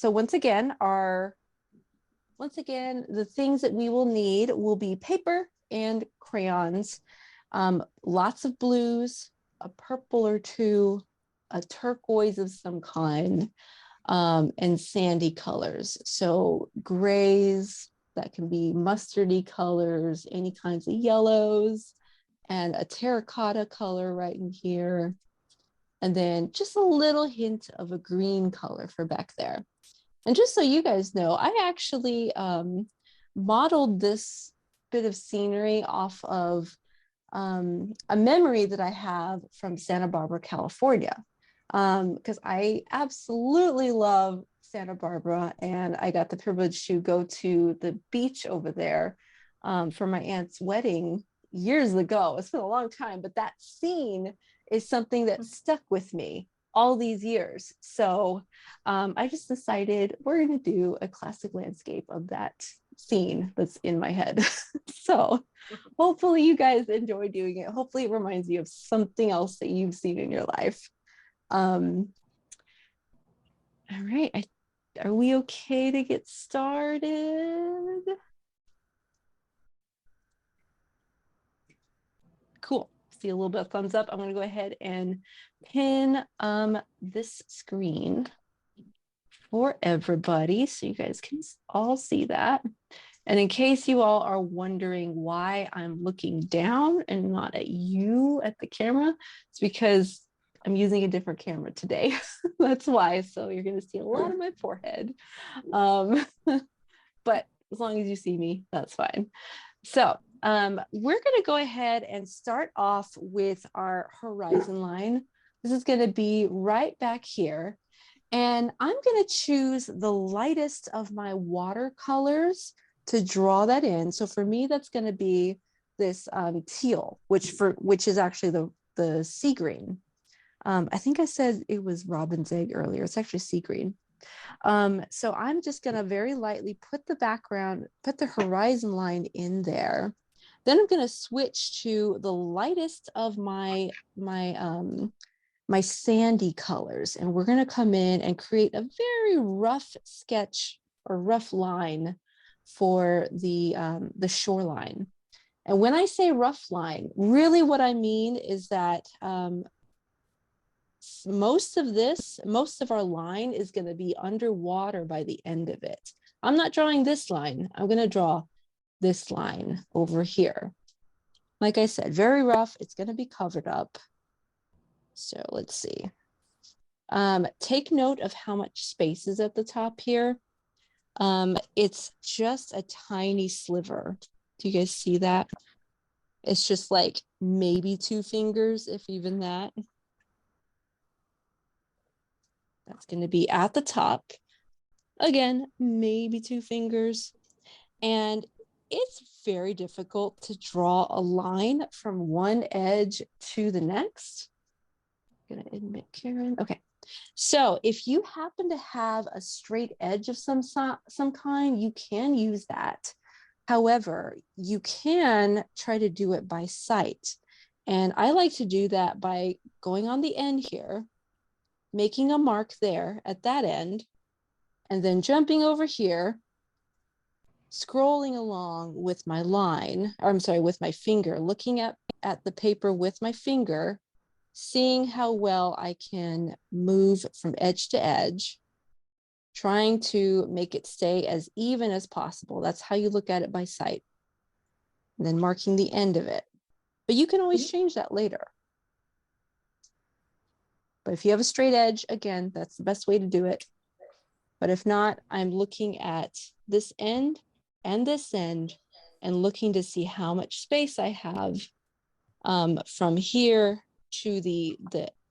So once again, the things that we will need will be paper and crayons, lots of blues, a purple or two, a turquoise of some kind, and sandy colors. So grays, that can be mustardy colors, any kinds of yellows, and a terracotta color right in here. And then just a little hint of a green color for back there. And just so you guys know, I actually modeled this bit of scenery off of a memory that I have from Santa Barbara, California, because I absolutely love Santa Barbara, and I got the privilege to go to the beach over there for my aunt's wedding years ago. It's been a long time, but that scene is something that stuck with me all these years. So I just decided we're going to do a classic landscape of that scene that's in my head. So hopefully you guys enjoy doing it. Hopefully it reminds you of something else that you've seen in your life. All right. Are we okay to get started? Cool. See a little bit of thumbs up. I'm going to go ahead and pin this screen for everybody so you guys can all see that. And in case you all are wondering why I'm looking down and not at you at the camera, it's because I'm using a different camera today. That's why. So you're going to see a lot of my forehead. But as long as you see me, that's fine. So we're going to go ahead and start off with our horizon line. This is going to be right back here. And I'm going to choose the lightest of my watercolors to draw that in. So for me, that's going to be this teal, which is actually the sea green. I think I said it was robin's egg earlier. It's actually sea green. So I'm just going to very lightly put the horizon line in there. Then I'm going to switch to the lightest of my sandy colors, and we're going to come in and create a very rough sketch or rough line for the shoreline. And when I say rough line, really what I mean is that most of our line is going to be underwater by the end of it. I'm not drawing this line. I'm going to draw this line over here. Like I said, very rough. It's going to be covered up. So let's see. Take note of how much space is at the top here. It's just a tiny sliver. Do you guys see that? It's just like maybe 2 fingers, if even that. That's going to be at the top. Again, maybe 2 fingers. And it's very difficult to draw a line from one edge to the next. I'm going to admit, Karen. Okay. So if you happen to have a straight edge of some kind, you can use that. However, you can try to do it by sight. And I like to do that by going on the end here, making a mark there at that end, and then jumping over here, scrolling along with my line, or I'm sorry, with my finger, looking at the paper with my finger, seeing how well I can move from edge to edge, trying to make it stay as even as possible. That's how you look at it by sight. And then marking the end of it. But you can always change that later. But if you have a straight edge, again, that's the best way to do it. But if not, I'm looking at this end and this end and looking to see how much space I have from here to the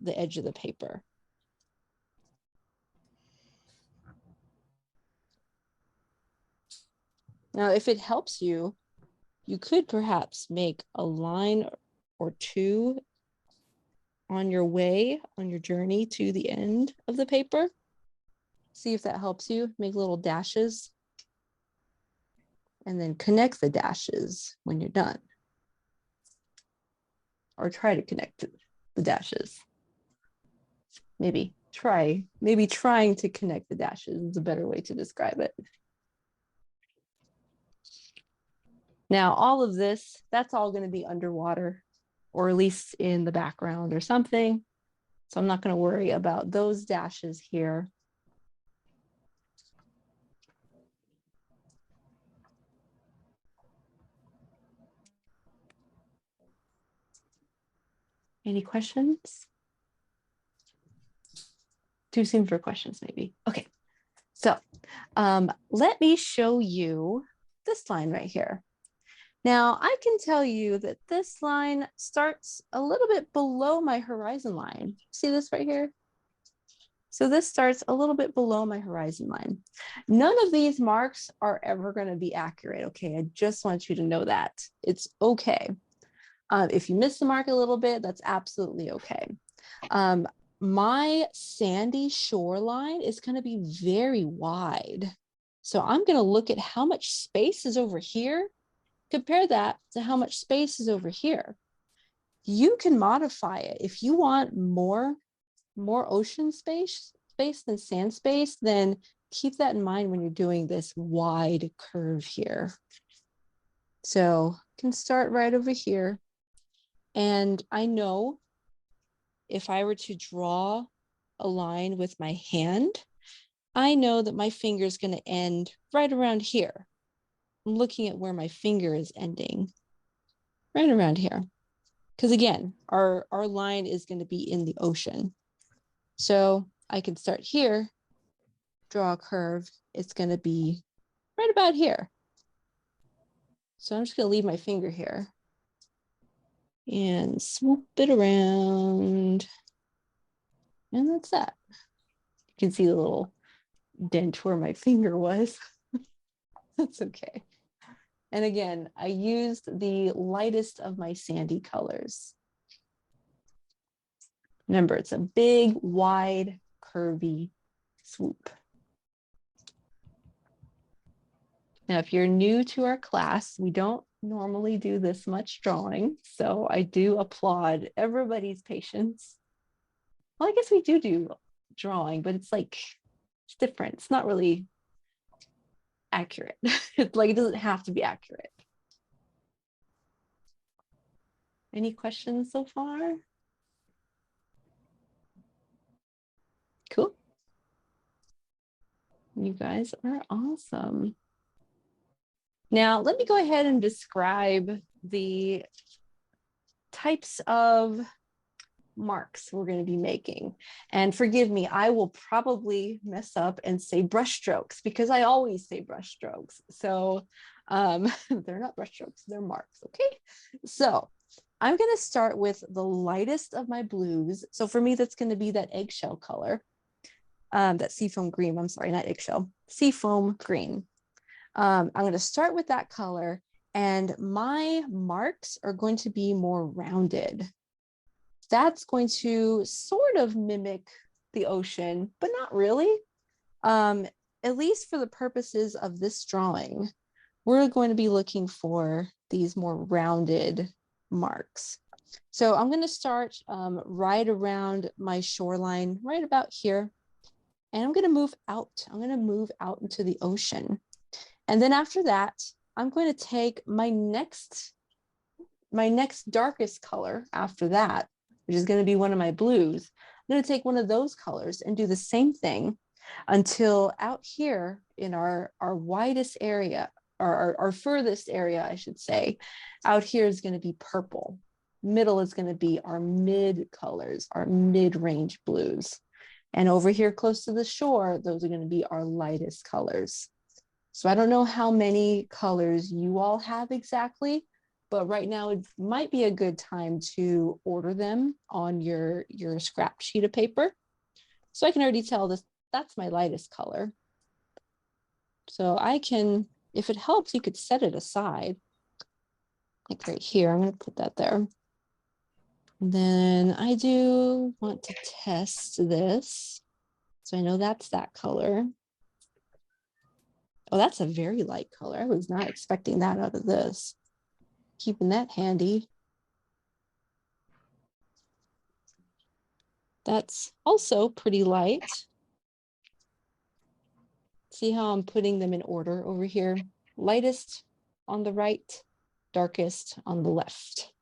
edge of the paper. Now, if it helps you, you could perhaps make a line or two on your way, on your journey to the end of the paper. See if that helps you. Make little dashes. And then connect the dashes when you're done. Or try to connect the dashes. Maybe maybe trying to connect the dashes is a better way to describe it. Now, all of this, that's all going to be underwater, or at least in the background or something. So I'm not going to worry about those dashes here. Any questions? Too soon for questions, maybe. Okay, so let me show you this line right here. Now, I can tell you that this line starts a little bit below my horizon line. See this right here? So this starts a little bit below my horizon line. None of these marks are ever going to be accurate, okay? I just want you to know that. It's okay. If you miss the mark a little bit, that's absolutely okay. My sandy shoreline is going to be very wide. So I'm going to look at how much space is over here. Compare that to how much space is over here. You can modify it. If you want more ocean space than sand space, then keep that in mind when you're doing this wide curve here. So I can start right over here. And I know if I were to draw a line with my hand, I know that my finger is going to end right around here. I'm looking at where my finger is ending, right around here. Because again, our line is going to be in the ocean. So I can start here, draw a curve. It's going to be right about here. So I'm just going to leave my finger here and swoop it around. And that's that. You can see the little dent where my finger was. That's okay. And again, I used the lightest of my sandy colors. Remember, it's a big, wide, curvy swoop. Now, if you're new to our class, we don't normally do this much drawing, so I do applaud everybody's patience. Well, I guess we do drawing, but it's like, it's different. It's not really accurate. It's like, it doesn't have to be accurate. Any questions so far? Cool. You guys are awesome. Now, let me go ahead and describe the types of marks we're going to be making. And forgive me, I will probably mess up and say brush strokes because I always say brush strokes. So they're not brush strokes, they're marks, okay? So I'm going to start with the lightest of my blues. So for me, that's going to be that eggshell color, that seafoam green. I'm sorry, not eggshell, seafoam green. I'm going to start with that color, and my marks are going to be more rounded. That's going to sort of mimic the ocean, but not really. At least for the purposes of this drawing, we're going to be looking for these more rounded marks. So I'm going to start right around my shoreline, right about here. And I'm going to move out. I'm going to move out into the ocean. And then after that, I'm going to take my next darkest color after that, which is going to be one of my blues. I'm going to take one of those colors and do the same thing until out here in our widest area, or our furthest area, I should say, out here is going to be purple. Middle is going to be our mid colors, our mid-range blues. And over here close to the shore, those are going to be our lightest colors. So I don't know how many colors you all have exactly, but right now it might be a good time to order them on your scrap sheet of paper. So I can already tell this, that's my lightest color. So I can, if it helps, you could set it aside. Like right here, I'm going to put that there. And then I do want to test this. So I know that's that color. Oh, that's a very light color. I was not expecting that out of this. Keeping that handy. That's also pretty light. See how I'm putting them in order over here? Lightest on the right, darkest on the left.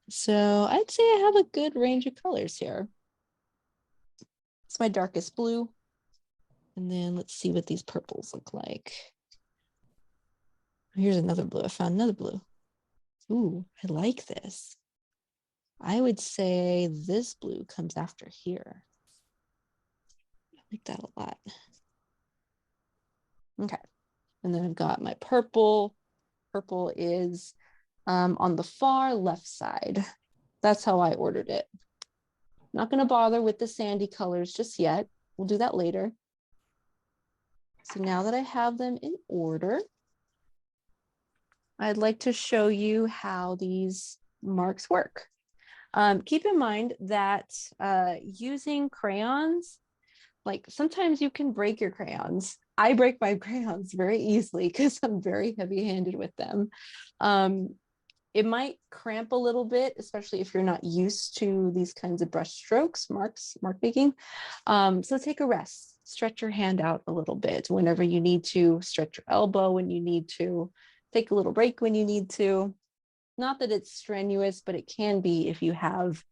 So I'd say I have a good range of colors here. It's my darkest blue. And then let's see what these purples look like. Here's another blue. I found another blue. Ooh, I like this. I would say this blue comes after here. I like that a lot. Okay. And then I've got my purple. Purple is on the far left side. That's how I ordered it. Not going to bother with the sandy colors just yet. We'll do that later. So now that I have them in order, I'd like to show you how these marks work. Keep in mind that using crayons, like sometimes you can break your crayons. I break my crayons very easily because I'm very heavy-handed with them. It might cramp a little bit, especially if you're not used to these kinds of brush strokes, mark making. So take a rest, stretch your hand out a little bit whenever you need to, stretch your elbow when you need to, take a little break when you need to. Not that it's strenuous, but it can be if you have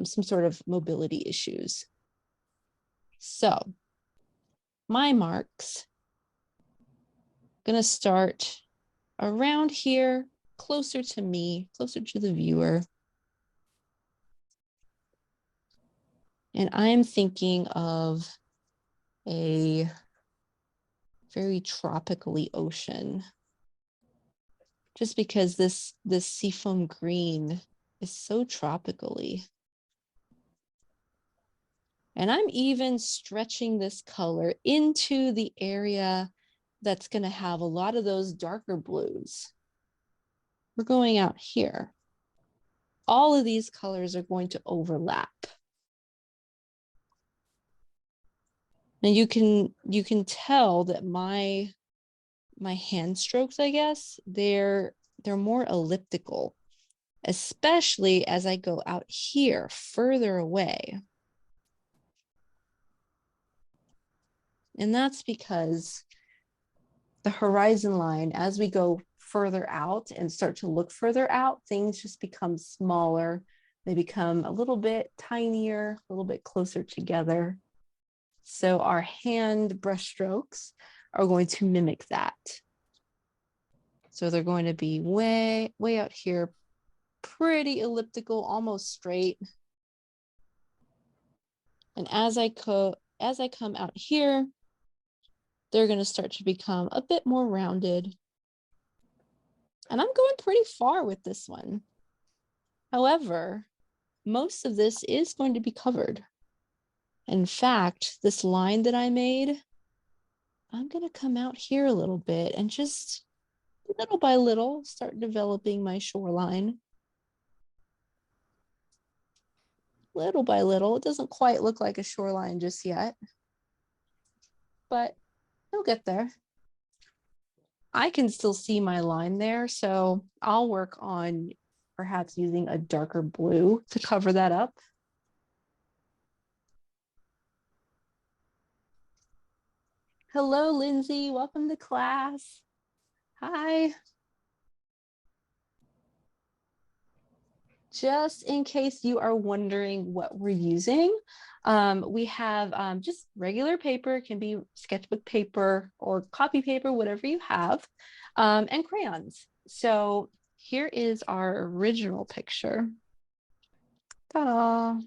some sort of mobility issues. So my marks, gonna start around here, closer to me, closer to the viewer. And I'm thinking of a very tropically ocean, just because this seafoam green is so tropically. And I'm even stretching this color into the area that's going to have a lot of those darker blues. We're going out here. All of these colors are going to overlap. And you can tell that my hand strokes, I guess, they're more elliptical, especially as I go out here further away. And that's because the horizon line, as we go further out and start to look further out, things just become smaller. They become a little bit tinier, a little bit closer together. So our hand brush strokes are going to mimic that. So they're going to be way out here, pretty elliptical, almost straight. And as I come out here, they're going to start to become a bit more rounded. And I'm going pretty far with this one. However, most of this is going to be covered. In fact, this line that I made, I'm going to come out here a little bit and just little by little start developing my shoreline. Little by little. It doesn't quite look like a shoreline just yet, but it'll get there. I can still see my line there, so I'll work on perhaps using a darker blue to cover that up. Hello, Lindsay. Welcome to class. Hi. Just in case you are wondering what we're using, we have just regular paper. It can be sketchbook paper or copy paper, whatever you have, and crayons. So here is our original picture. Ta-da!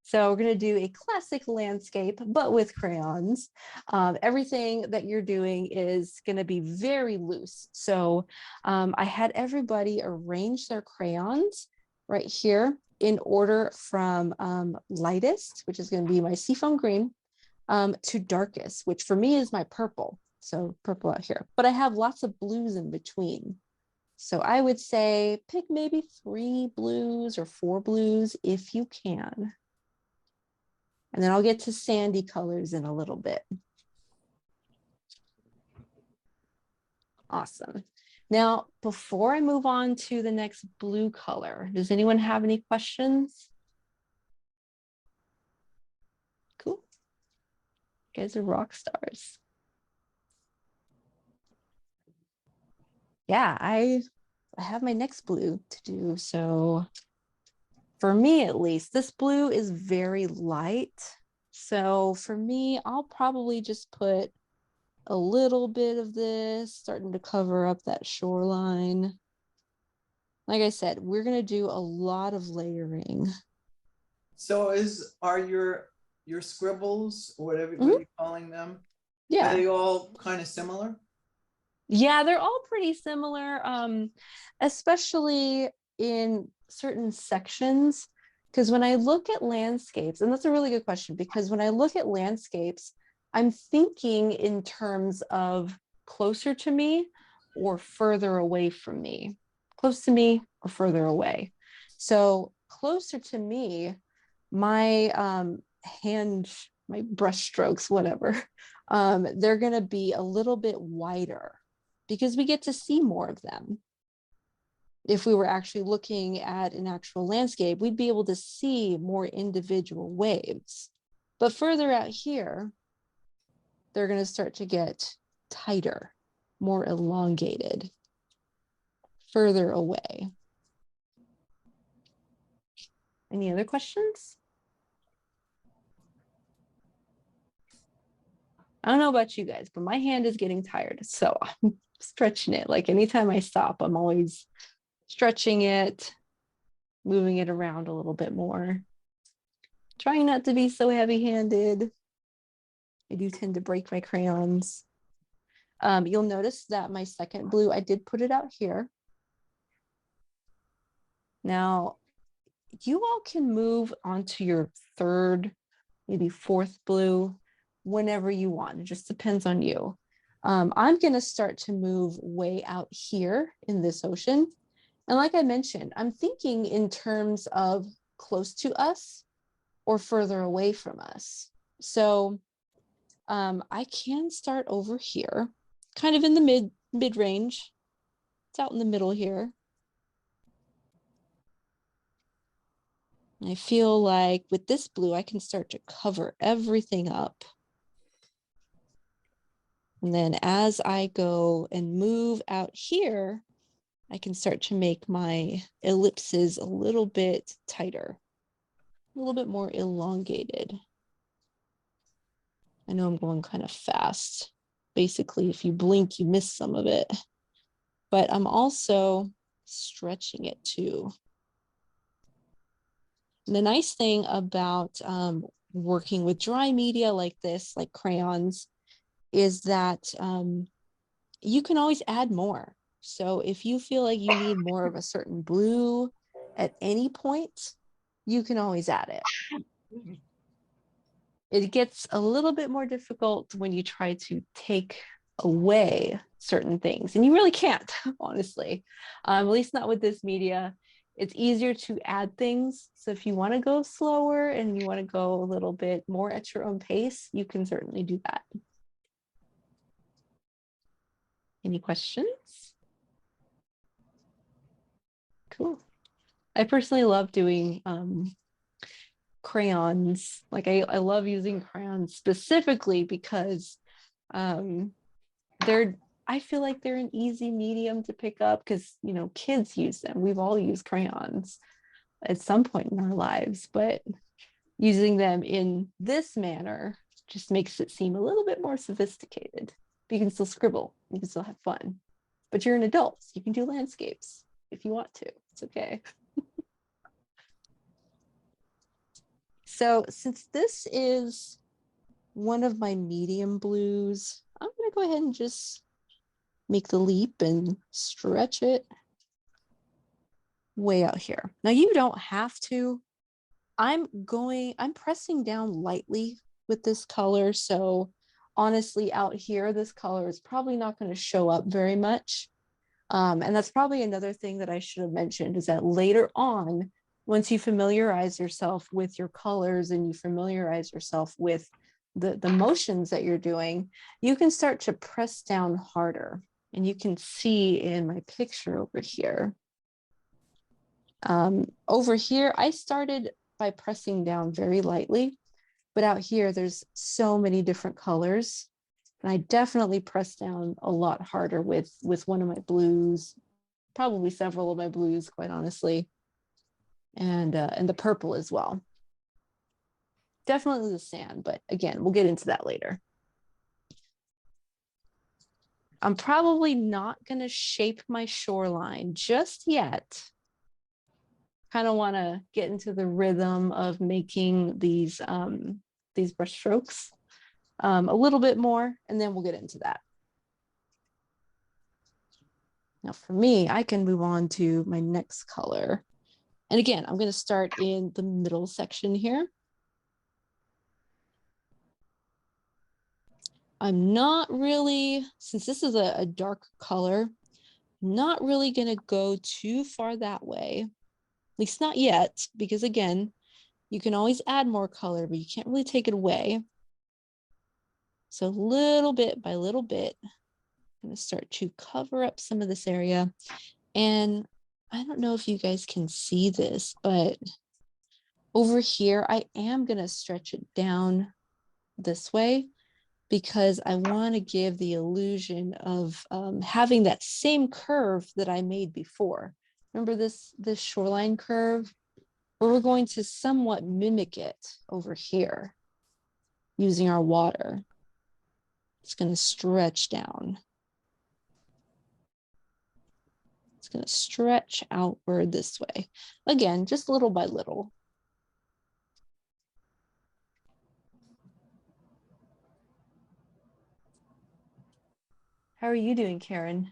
So we're going to do a classic landscape, but with crayons. Everything that you're doing is going to be very loose. So I had everybody arrange their crayons right here in order from lightest, which is going to be my seafoam green, to darkest, which for me is my purple. So purple out here, but I have lots of blues in between. So I would say pick maybe 3 blues or 4 blues if you can. And then I'll get to sandy colors in a little bit. Awesome. Now, before I move on to the next blue color, does anyone have any questions? You guys are rock stars. Yeah, I have my next blue to do. So for me, at least, this blue is very light. So for me, I'll probably just put a little bit of this starting to cover up that shoreline. Like I said, we're going to do a lot of layering. So are your scribbles, or whatever, what are you calling them? Yeah. Are they all kind of similar? Yeah, they're all pretty similar, especially in certain sections. Because when I look at landscapes, and that's a really good question, because when I look at landscapes, I'm thinking in terms of closer to me or further away from me, close to me or further away. So closer to me, my my brush strokes, whatever, they're going to be a little bit wider because we get to see more of them. If we were actually looking at an actual landscape, we'd be able to see more individual waves. But further out here, they're going to start to get tighter, more elongated, further away. Any other questions? I don't know about you guys, but my hand is getting tired. So I'm stretching it. Like anytime I stop, I'm always stretching it, moving it around a little bit more. Trying not to be so heavy-handed. I do tend to break my crayons. You'll notice that my second blue, I did put it out here. Now, you all can move onto your third, maybe fourth blue whenever you want. It just depends on you. I'm going to start to move way out here in this ocean. And like I mentioned, I'm thinking in terms of close to us or further away from us. So I can start over here, kind of in the mid range. It's out in the middle here. I feel like with this blue, I can start to cover everything up. And then as I go and move out here, I can start to make my ellipses a little bit tighter, a little bit more elongated. I know I'm going kind of fast. Basically, if you blink, you miss some of it. But I'm also stretching it too. And the nice thing about working with dry media like this, like crayons, is that you can always add more. So if you feel like you need more of a certain blue at any point, you can always add it. It gets a little bit more difficult when you try to take away certain things, and you really can't, honestly, at least not with this media. It's easier to add things. So if you want to go slower and you want to go a little bit more at your own pace, you can certainly do that. Any questions? Cool. I personally love doing crayons. Like I love using crayons specifically because I feel like they're an easy medium to pick up because, you know, kids use them. We've all used crayons at some point in our lives, but using them in this manner just makes it seem a little bit more sophisticated. But you can still scribble, you can still have fun, but you're an adult, so you can do landscapes if you want to. It's okay. So since this is one of my medium blues, I'm going to go ahead and just make the leap and stretch it way out here. Now you don't have to. I'm pressing down lightly with this color. So honestly, out here, this color is probably not going to show up very much. And that's probably another thing that I should have mentioned, is that later on, once you familiarize yourself with your colors and you familiarize yourself with the motions that you're doing, you can start to press down harder. And you can see in my picture over here. Over here, I started by pressing down very lightly, But out here, there's so many different colors. And I definitely pressed down a lot harder with one of my blues, probably several of my blues, quite honestly. And the purple as well. Definitely the sand, but again, we'll get into that later. I'm probably not going to shape my shoreline just yet. Kind of want to get into the rhythm of making these brush strokes a little bit more, and then we'll get into that. Now for me, I can move on to my next color. And again, I'm going to start in the middle section here. I'm not really, since this is a dark color, not really going to go too far that way. At least not yet, because again, you can always add more color, but you can't really take it away. So little bit by little bit, I'm going to start to cover up some of this area. And I don't know if you guys can see this, but over here, I am going to stretch it down this way because I want to give the illusion of having that same curve that I made before. Remember this shoreline curve? Well, we're going to somewhat mimic it over here using our water. It's going to stretch down. It's going to stretch outward this way. Again, just little by little. How are you doing, Karen?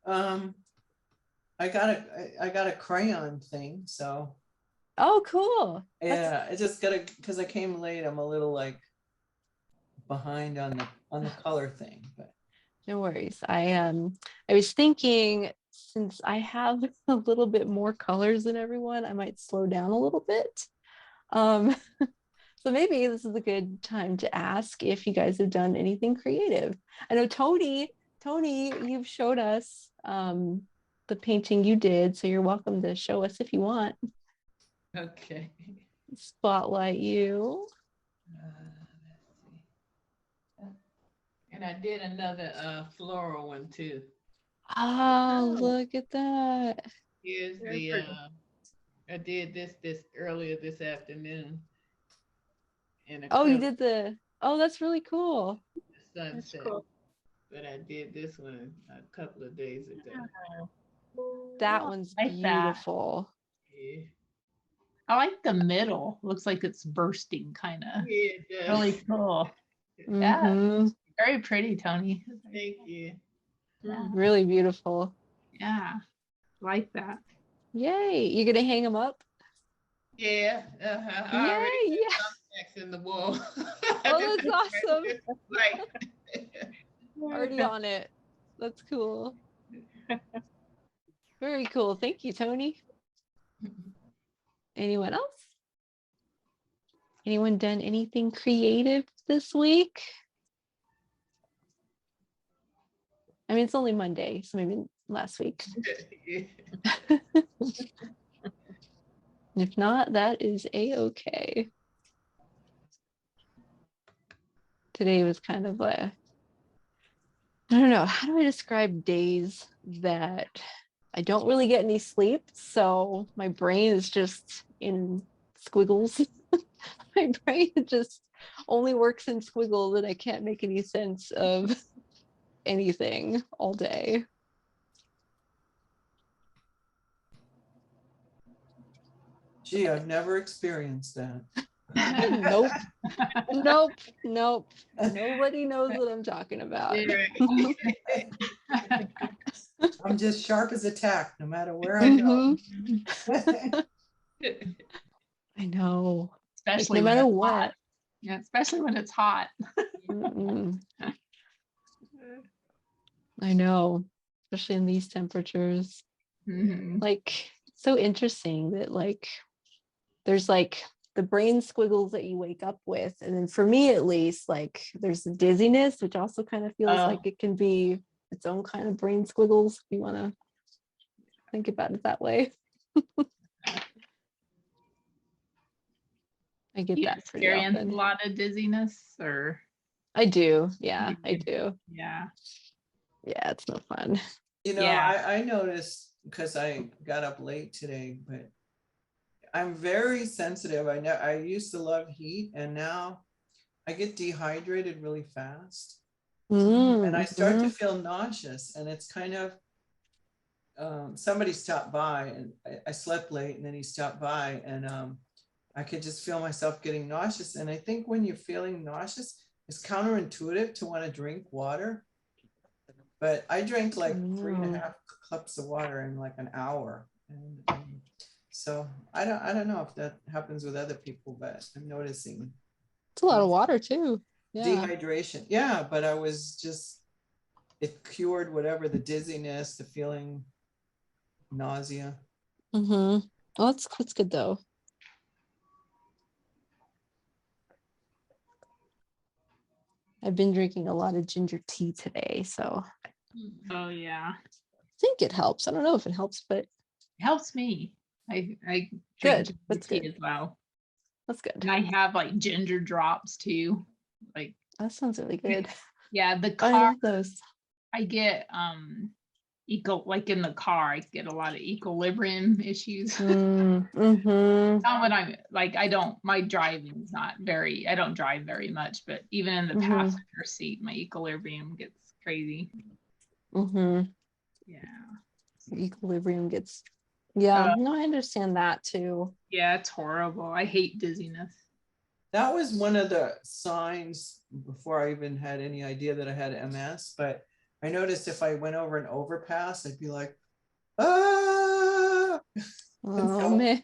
I got a crayon thing, so. Oh, cool. Yeah, I just got it because I came late. I'm a little like behind on the color thing, but no worries. I was thinking, since I have a little bit more colors than everyone, I might slow down a little bit. So maybe this is a good time to ask if you guys have done anything creative. I know Tony, you've showed us the painting you did, so you're welcome to show us if you want. Okay. Spotlight you. Let's see. And I did another floral one too. Oh, look at that. Here's the I did this earlier this afternoon. Oh, you did that's really cool. The sunset. Cool. But I did this one a couple of days ago. That one's beautiful. Yeah. I like the middle. Looks like it's bursting, kind of. Yeah, it does. Really cool. Mm-hmm. Yeah, very pretty, Tony. Thank you. Yeah. Really beautiful. Yeah, like that. Yay! You're gonna hang them up? Yeah. I already have contacts in the wall. Oh, that's awesome! Right. Already on it. That's cool. Very cool. Thank you, Tony. Anyone else? Anyone done anything creative this week? I mean, it's only Monday, so maybe last week. If not, that is a-okay. Today was kind of I don't know, how do I describe days that I don't really get any sleep, so my brain is just in squiggles. My brain just only works in squiggles and I can't make any sense of anything all day. gee, I've never experienced that. Nope. Nobody knows what I'm talking about. I'm just sharp as a tack, no matter where I go. I know. Especially like, no matter what. Hot. Yeah, especially when it's hot. I know, especially in these temperatures. Mm-hmm. Like, so interesting that there's the brain squiggles that you wake up with, and then for me at least, there's the dizziness, which also kind of feels like it can be its own kind of brain squiggles if you want to think about it that way. I get You that pretty experience a often. lot of dizziness or? I do. Yeah, I do. Yeah. Yeah, it's no fun. You know, Yeah. I noticed because I got up late today, but I'm very sensitive. I know I used to love heat, and now I get dehydrated really fast, and I start to Mm-hmm. feel nauseous. And it's kind of somebody stopped by, and I slept late, and then he stopped by, and I could just feel myself getting nauseous. And I think when you're feeling nauseous, it's counterintuitive to want to drink water. But I drank like 3.5 cups of water in like an hour. And so I don't know if that happens with other people, but I'm noticing It's a lot of water too. Yeah. dehydration. Yeah, but I was just, it cured whatever, the dizziness, the feeling, nausea. Mm-hmm. Well, that's good though. I've been drinking a lot of ginger tea today, so Oh yeah. I think it helps. I don't know if it helps, but It helps me. I drink good. ginger That's tea good. as well. That's good. And I have like ginger drops too. Like, That sounds really good. yeah, the I car love those. I get like in the car, I get a lot of equilibrium issues. Mm-hmm. Not when I'm like I don't my driving's not very I don't drive very much, but even in the Mm-hmm. passenger seat, my equilibrium gets crazy. Mm-hmm. Yeah. Equilibrium gets, yeah, Uh, no, I understand that too. yeah, it's horrible. I hate dizziness. That was one of the signs before I even had any idea that I had MS. But I noticed if I went over an overpass, I'd be like, ah. Oh So, man,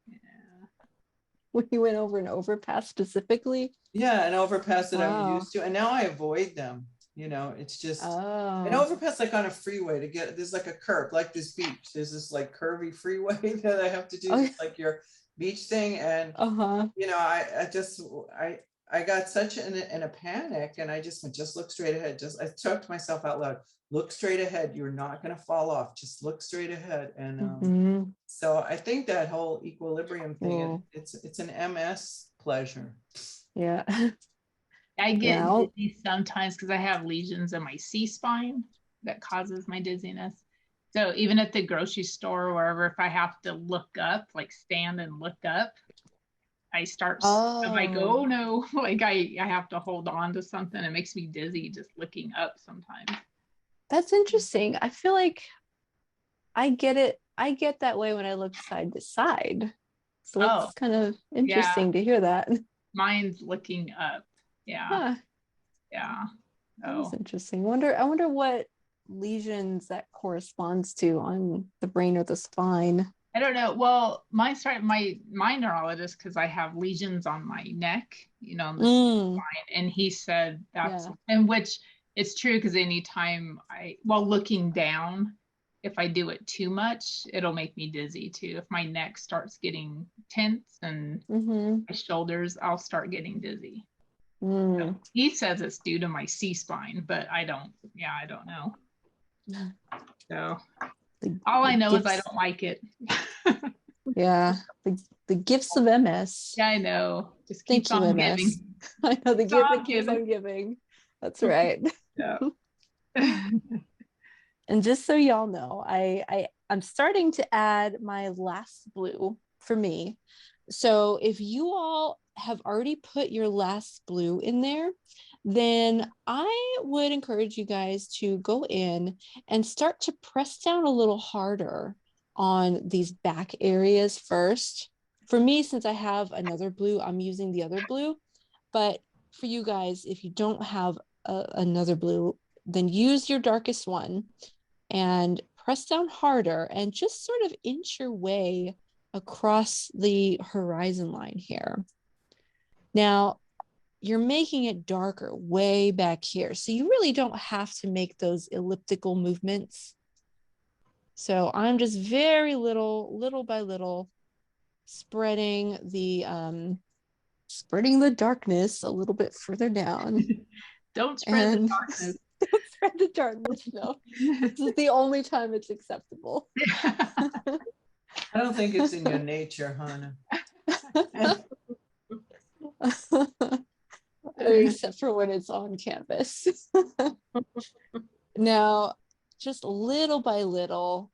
Yeah. when you went over an overpass specifically. yeah, an overpass that I'm Wow. used to, and now I avoid them. You know, it's just an Oh. overpass like on a freeway to get, there's like a curve, like this beach. There's this like curvy freeway that I have to do, Oh. just like your beach thing. And Uh-huh. you know, I got such in a panic, and I just went, just look straight ahead. Just I talked to myself out loud, look straight ahead. You're not gonna fall off. Just look straight ahead. And Mm-hmm. so I think that whole equilibrium thing, Well, it's an MS pleasure. yeah. I get Yeah. dizzy sometimes because I have lesions in my C-spine that causes my dizziness. So even at the grocery store or wherever, if I have to look up, like stand and look up, I'm like, Oh, oh no, like I have to hold on to something. It makes me dizzy just looking up sometimes. that's interesting. I feel like I get it. I get that way when I look side to side. So Oh, that's kind of yeah, interesting to hear that. mine's looking up. Yeah, Huh, yeah. that is Oh, interesting. I wonder what lesions that corresponds to on the brain or the spine. I don't know. Well, my neurologist, because I have lesions on my neck, on the Mm, spine, and he said that's yeah. and which it's true because anytime while looking down, if I do it too much, it'll make me dizzy too. If my neck starts getting tense and Mm-hmm. my shoulders, I'll start getting dizzy. So Mm. he says it's due to my C spine, but I don't. Yeah, I don't know. So all I The know is I gifts, don't like it. yeah, the gifts of MS. Yeah, I know. Just Thank keeps you, on MS. giving. I know the gift that Stop keeps giving. on giving. That's right. Yeah. And just so y'all know, I'm starting to add my last blue for me. So if you all have already put your last blue in there, then I would encourage you guys to go in and start to press down a little harder on these back areas first. For me, since I have another blue, I'm using the other blue. But for you guys, if you don't have another blue, then use your darkest one and press down harder and just sort of inch your way across the horizon line here. Now, you're making it darker way back here. So you really don't have to make those elliptical movements. So I'm just very little by little, spreading the darkness a little bit further down. Don't spread the And darkness. don't spread the darkness. No, this is the only time it's acceptable. I don't think it's in your nature, Hannah. Except for when it's on canvas. Now, just little by little,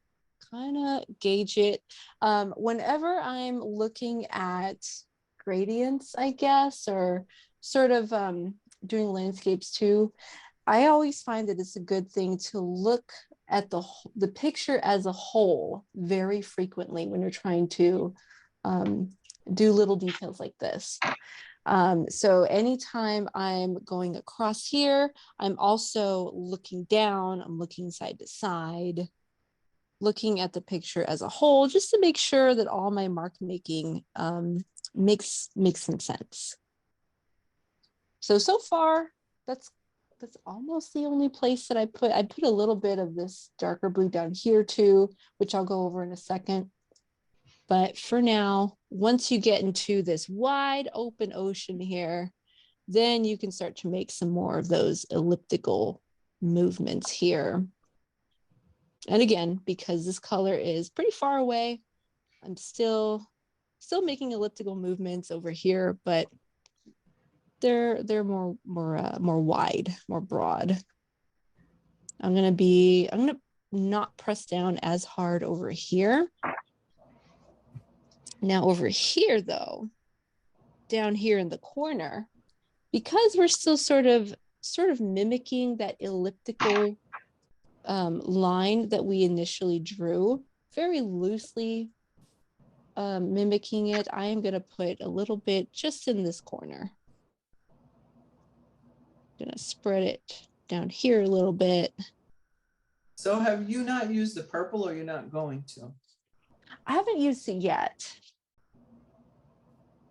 kind of gauge it. Whenever I'm looking at gradients, I guess, or sort of doing landscapes too, I always find that it's a good thing to look at the picture as a whole very frequently when you're trying to do little details like this. So anytime I'm going across here, I'm also looking down, I'm looking side to side, looking at the picture as a whole, just to make sure that all my mark making makes some sense. So far, that's almost the only place that I put a little bit of this darker blue down here too, which I'll go over in a second. But for now, once you get into this wide open ocean here, then you can start to make some more of those elliptical movements here. And again, because this color is pretty far away, I'm still making elliptical movements over here, but they're more wide, more broad. I'm gonna not press down as hard over here. Now over here though, down here in the corner, because we're still sort of mimicking that elliptical line that we initially drew, very loosely mimicking it, I am gonna put a little bit just in this corner. Gonna spread it down here a little bit. So have you not used the purple, or you're not going to? I haven't used it yet.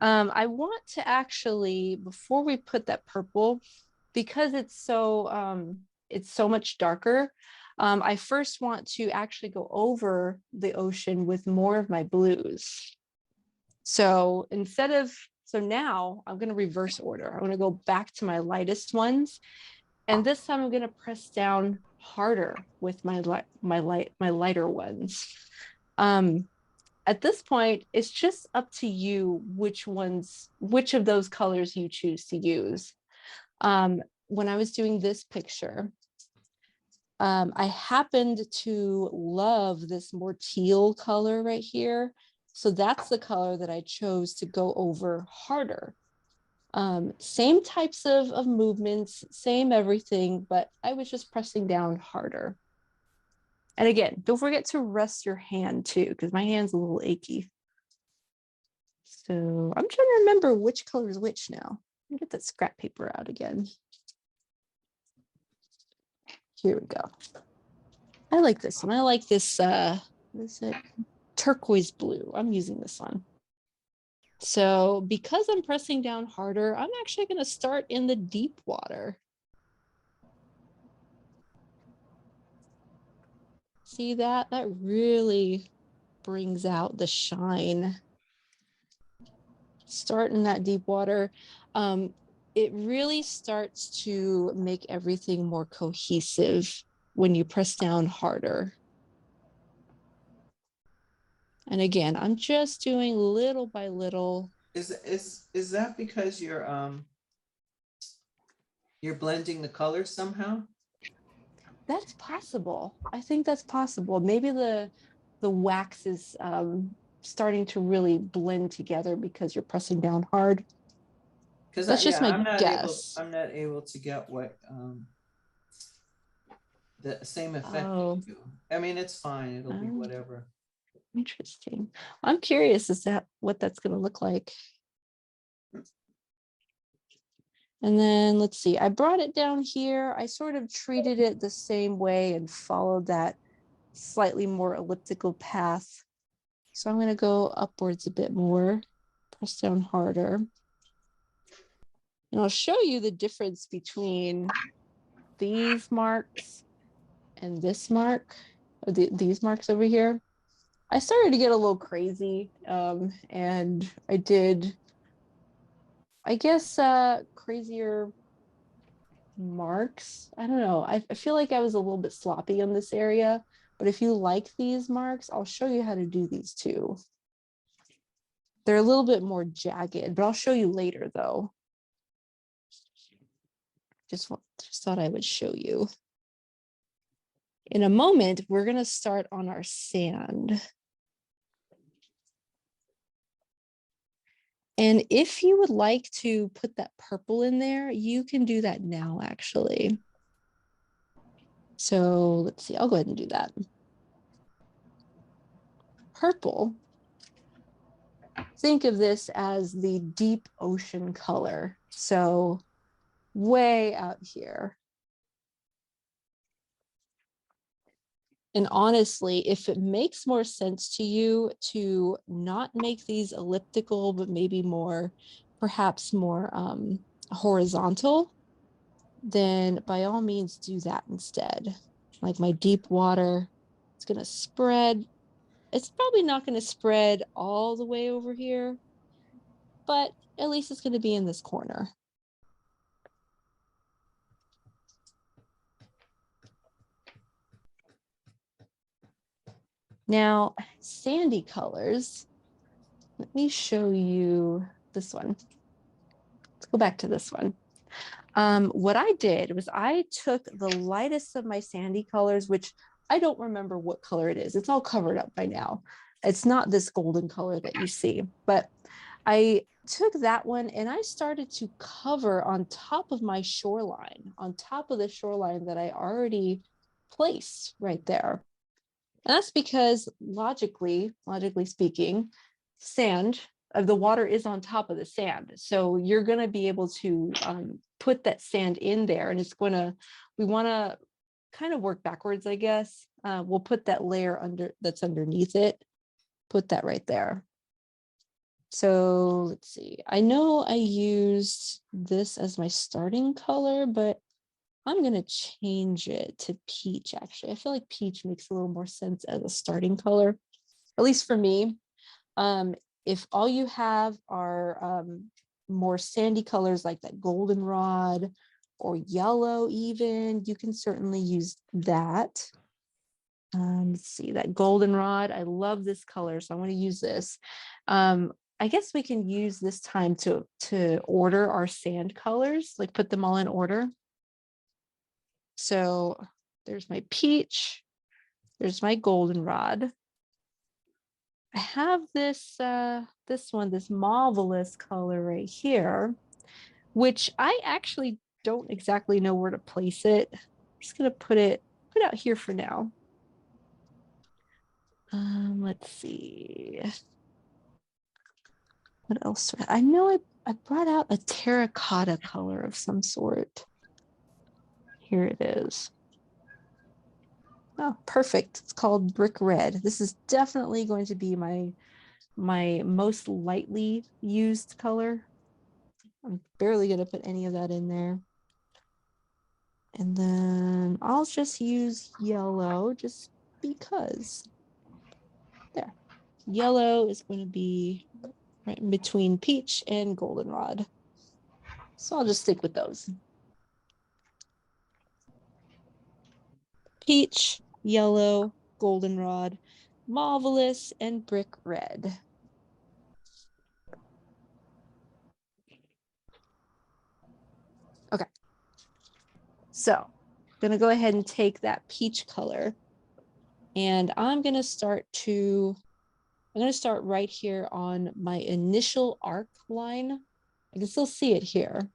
I want to actually, before we put that purple, because it's so much darker, I first want to actually go over the ocean with more of my blues. So now I'm going to reverse order. I'm going to go back to my lightest ones. And this time I'm going to press down harder with my lighter ones. At this point, it's just up to you which of those colors you choose to use. When I was doing this picture, I happened to love this more teal color right here. So that's the color that I chose to go over harder. Same types of movements, same everything, but I was just pressing down harder. And again, don't forget to rest your hand too, because my hand's a little achy. So I'm trying to remember which color is which now. Let me get that scrap paper out again. Here we go. I like this one. I like this, what is it? Turquoise blue. I'm using this one. So because I'm pressing down harder, I'm actually going to start in the deep water. See that? That really brings out the shine. Start in that deep water. It really starts to make everything more cohesive when you press down harder. And again, I'm just doing little by little. Is that because you're blending the colors somehow? That's possible. I think that's possible. Maybe the wax is starting to really blend together because you're pressing down hard. Because that's just my guess. I'm not able to get what the same effect. Oh. I mean, it's fine. It'll be whatever. Interesting. I'm curious what that's going to look like. And then let's see, I brought it down here. I sort of treated it the same way and followed that slightly more elliptical path. So I'm going to go upwards a bit more, press down harder. And I'll show you the difference between these marks and this mark, or these marks over here. I started to get a little crazy, and I did, I guess, crazier marks. I don't know. I feel like I was a little bit sloppy on this area, but if you like these marks, I'll show you how to do these too. They're a little bit more jagged, but I'll show you later though. Just thought I would show you. In a moment, we're going to start on our sand. And if you would like to put that purple in there, you can do that now, actually. So let's see, I'll go ahead and do that. Purple, think of this as the deep ocean color. So way out here. And honestly, if it makes more sense to you to not make these elliptical, but maybe more, perhaps more horizontal, then by all means do that instead. Like my deep water, it's gonna spread. It's probably not gonna spread all the way over here, but at least it's gonna be in this corner. Now, sandy colors, let me show you this one. Let's go back to this one. What I did was I took the lightest of my sandy colors, which I don't remember what color it is. It's all covered up by now. It's not this golden color that you see, but I took that one and I started to cover on top of my shoreline, on top of the shoreline that I already placed right there. And that's because logically speaking, sand of the water is on top of the sand. So you're going to be able to put that sand in there, and it's going to, we want to kind of work backwards, I guess. We'll put that layer that's underneath it, put that right there. So let's see, I know I used this as my starting color, but I'm going to change it to peach, actually. I feel like peach makes a little more sense as a starting color, at least for me. If all you have are more sandy colors like that goldenrod or yellow even, you can certainly use that. Let's see, that goldenrod, I love this color, so I want to use this. I guess we can use this time to order our sand colors, like put them all in order. So there's my peach, there's my goldenrod. I have this this marvelous color right here, which I actually don't exactly know where to place it. I'm just gonna put it out here for now. Let's see. What else? I know I brought out a terracotta color of some sort. Here it is. Oh, perfect. It's called brick red. This is definitely going to be my most lightly used color. I'm barely going to put any of that in there. And then I'll just use yellow just because. There. Yellow is going to be right in between peach and goldenrod. So I'll just stick with those. Peach, yellow, goldenrod, marvelous, and brick red. Okay. So I'm going to go ahead and take that peach color, and I'm going to start right here on my initial arc line. I can still see it here.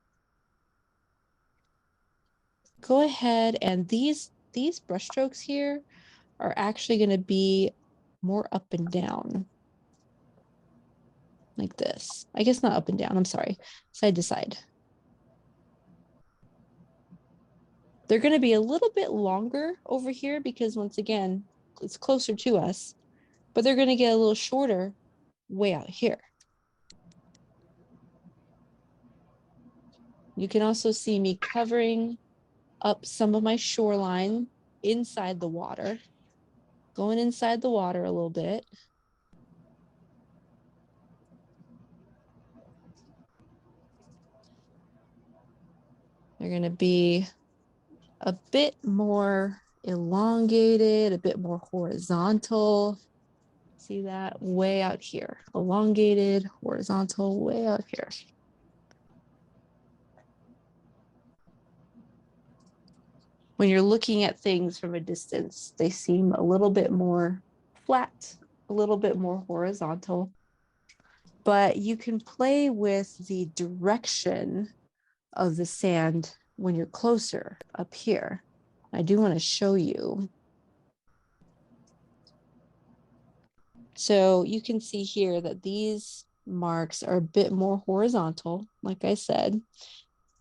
Go ahead, and these brush strokes here are actually going to be more up and down. Like this. I guess not up and down, I'm sorry. Side to side. They're going to be a little bit longer over here because once again, it's closer to us, but they're going to get a little shorter way out here. You can also see me covering up some of my shoreline inside the water, going inside the water a little bit. They're going to be a bit more elongated, a bit more horizontal. See that way out here, elongated, horizontal, way out here. When you're looking at things from a distance, they seem a little bit more flat, a little bit more horizontal, but you can play with the direction of the sand when you're closer up here. I do want to show you. So you can see here that these marks are a bit more horizontal, like I said,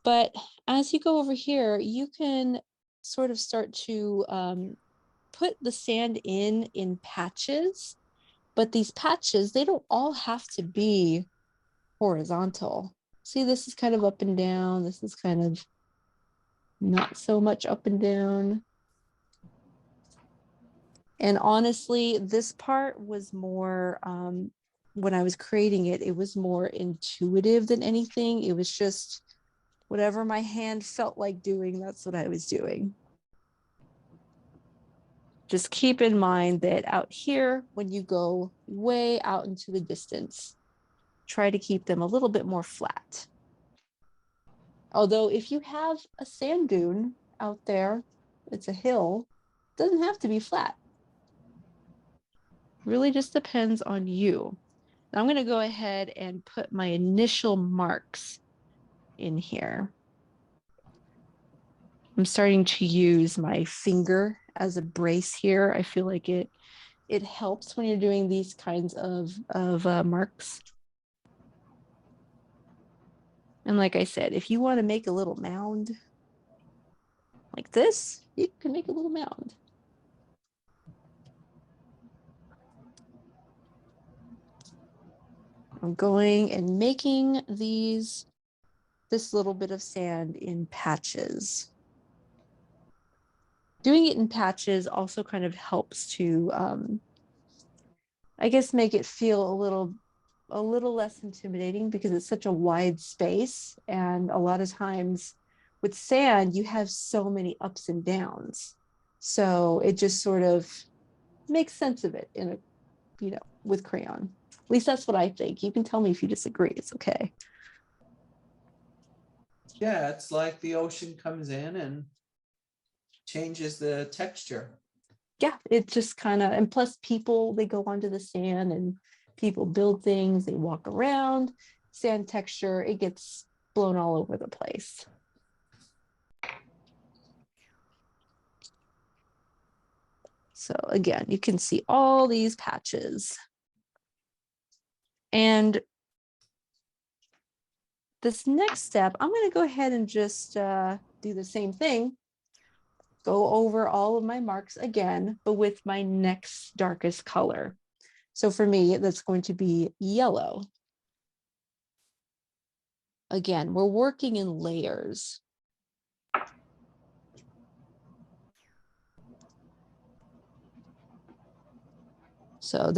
but as you go over here, you can sort of start to put the sand in patches, but these patches, they don't all have to be horizontal. See, this is kind of up and down. This is kind of not so much up and down. And honestly, this part was more, when I was creating it, it was more intuitive than anything. It was just whatever my hand felt like doing, that's what I was doing. Just keep in mind that out here, when you go way out into the distance, try to keep them a little bit more flat. Although if you have a sand dune out there, it's a hill, it doesn't have to be flat. Really just depends on you. Now I'm going to go ahead and put my initial marks in here. I'm starting to use my finger as a brace here. I feel like it helps when you're doing these kinds of marks. And like I said, if you want to make a little mound like this, you can make a little mound. I'm going and making this little bit of sand in patches. Doing it in patches also kind of helps to, I guess, make it feel a little less intimidating because it's such a wide space. And a lot of times with sand, you have so many ups and downs. So it just sort of makes sense of it in a, with crayon. At least that's what I think. You can tell me if you disagree. It's okay. Yeah, it's like the ocean comes in and changes the texture. Yeah, it just kind of, and plus people, they go onto the sand and people build things, they walk around, sand texture, it gets blown all over the place. So again, you can see all these patches. And this next step, I'm going to go ahead and just do the same thing. Go over all of my marks again, but with my next darkest color. So for me, that's going to be yellow. Again, we're working in layers. So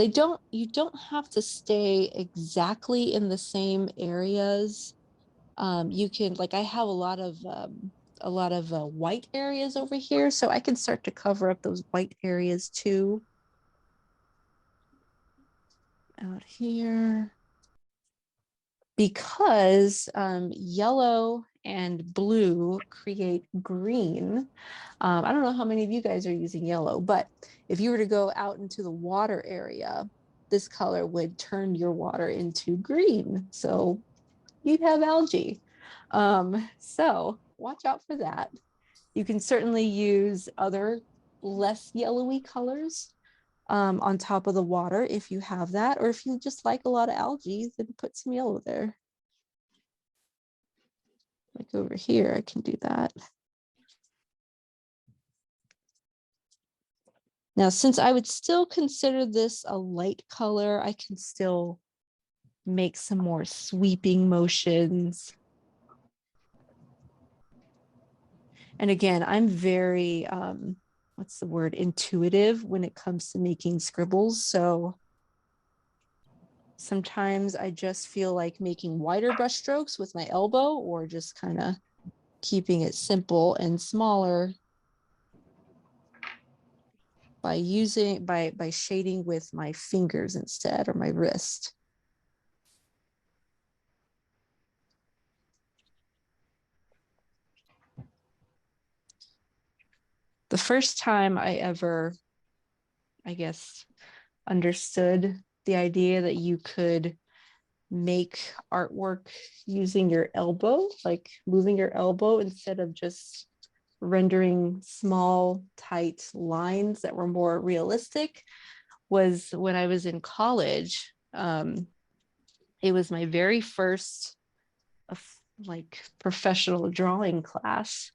you don't have to stay exactly in the same areas. You can, like I have a lot of white areas over here, so I can start to cover up those white areas too. Out here. Because yellow and blue create green. I don't know how many of you guys are using yellow, but if you were to go out into the water area, this color would turn your water into green. So you'd have algae. So watch out for that. You can certainly use other less yellowy colors on top of the water if you have that, or if you just like a lot of algae, then put some yellow there. Like over here, I can do that. Now, since I would still consider this a light color, I can still make some more sweeping motions. And again, I'm very, what's the word, intuitive when it comes to making scribbles. So sometimes I just feel like making wider brush strokes with my elbow, or just kind of keeping it simple and smaller. by shading with my fingers instead, or my wrist. The first time I ever, I guess, understood the idea that you could make artwork using your elbow, like moving your elbow instead of just rendering small, tight lines that were more realistic, was when I was in college. It was my very first like professional drawing class.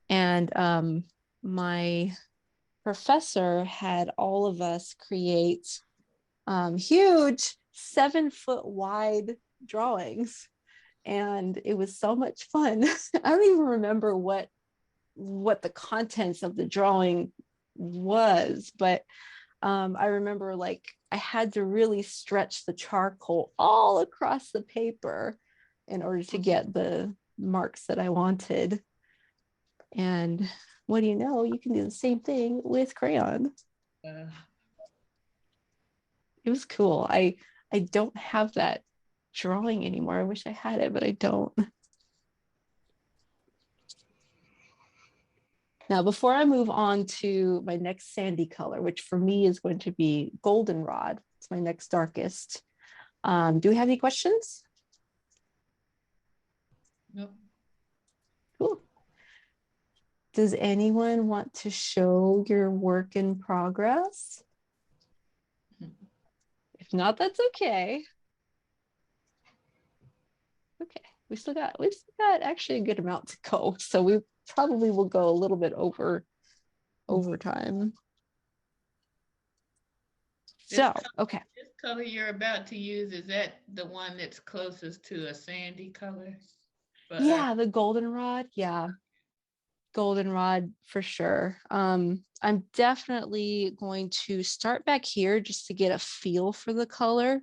And my professor had all of us create huge 7-foot wide drawings. And it was so much fun. I don't even remember what the contents of the drawing was, but I remember like I had to really stretch the charcoal all across the paper in order to get the marks that I wanted. And what do you know, you can do the same thing with crayon. It was cool. I don't have that drawing anymore. I wish I had it, but I don't. Now, before I move on to my next sandy color, which for me is going to be goldenrod, it's my next darkest. Do we have any questions? Nope. Cool. Does anyone want to show your work in progress? If not, that's okay. Okay, we still got actually a good amount to go, so we probably will go a little bit over time. So, okay. This color you're about to use, is that the one that's closest to a sandy color? Yeah, the goldenrod. Yeah, goldenrod for sure. I'm definitely going to start back here just to get a feel for the color.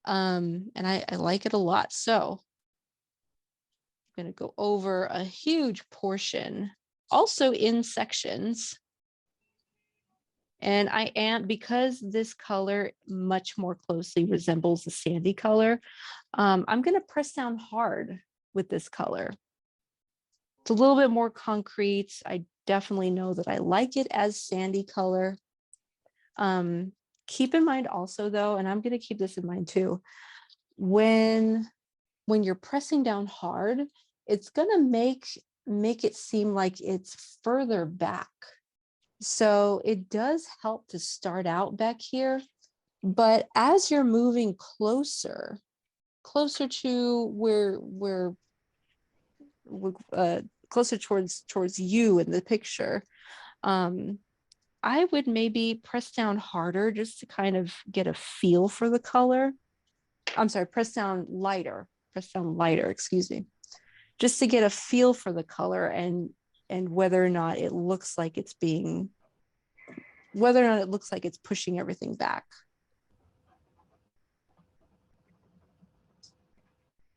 And I like it a lot. So I'm going to go over a huge portion, also in sections. And I am, because this color much more closely resembles the sandy color, I'm going to press down hard with this color. It's a little bit more concrete. I definitely know that I like it as sandy color. Keep in mind also though, and I'm going to keep this in mind too, when you're pressing down hard, it's going to make it seem like it's further back. So it does help to start out back here, but as you're moving closer to where closer towards you in the picture, I would maybe press down harder just to kind of get a feel for the color. I'm sorry, press down lighter, excuse me, just to get a feel for the color and whether or not it looks like it's pushing everything back.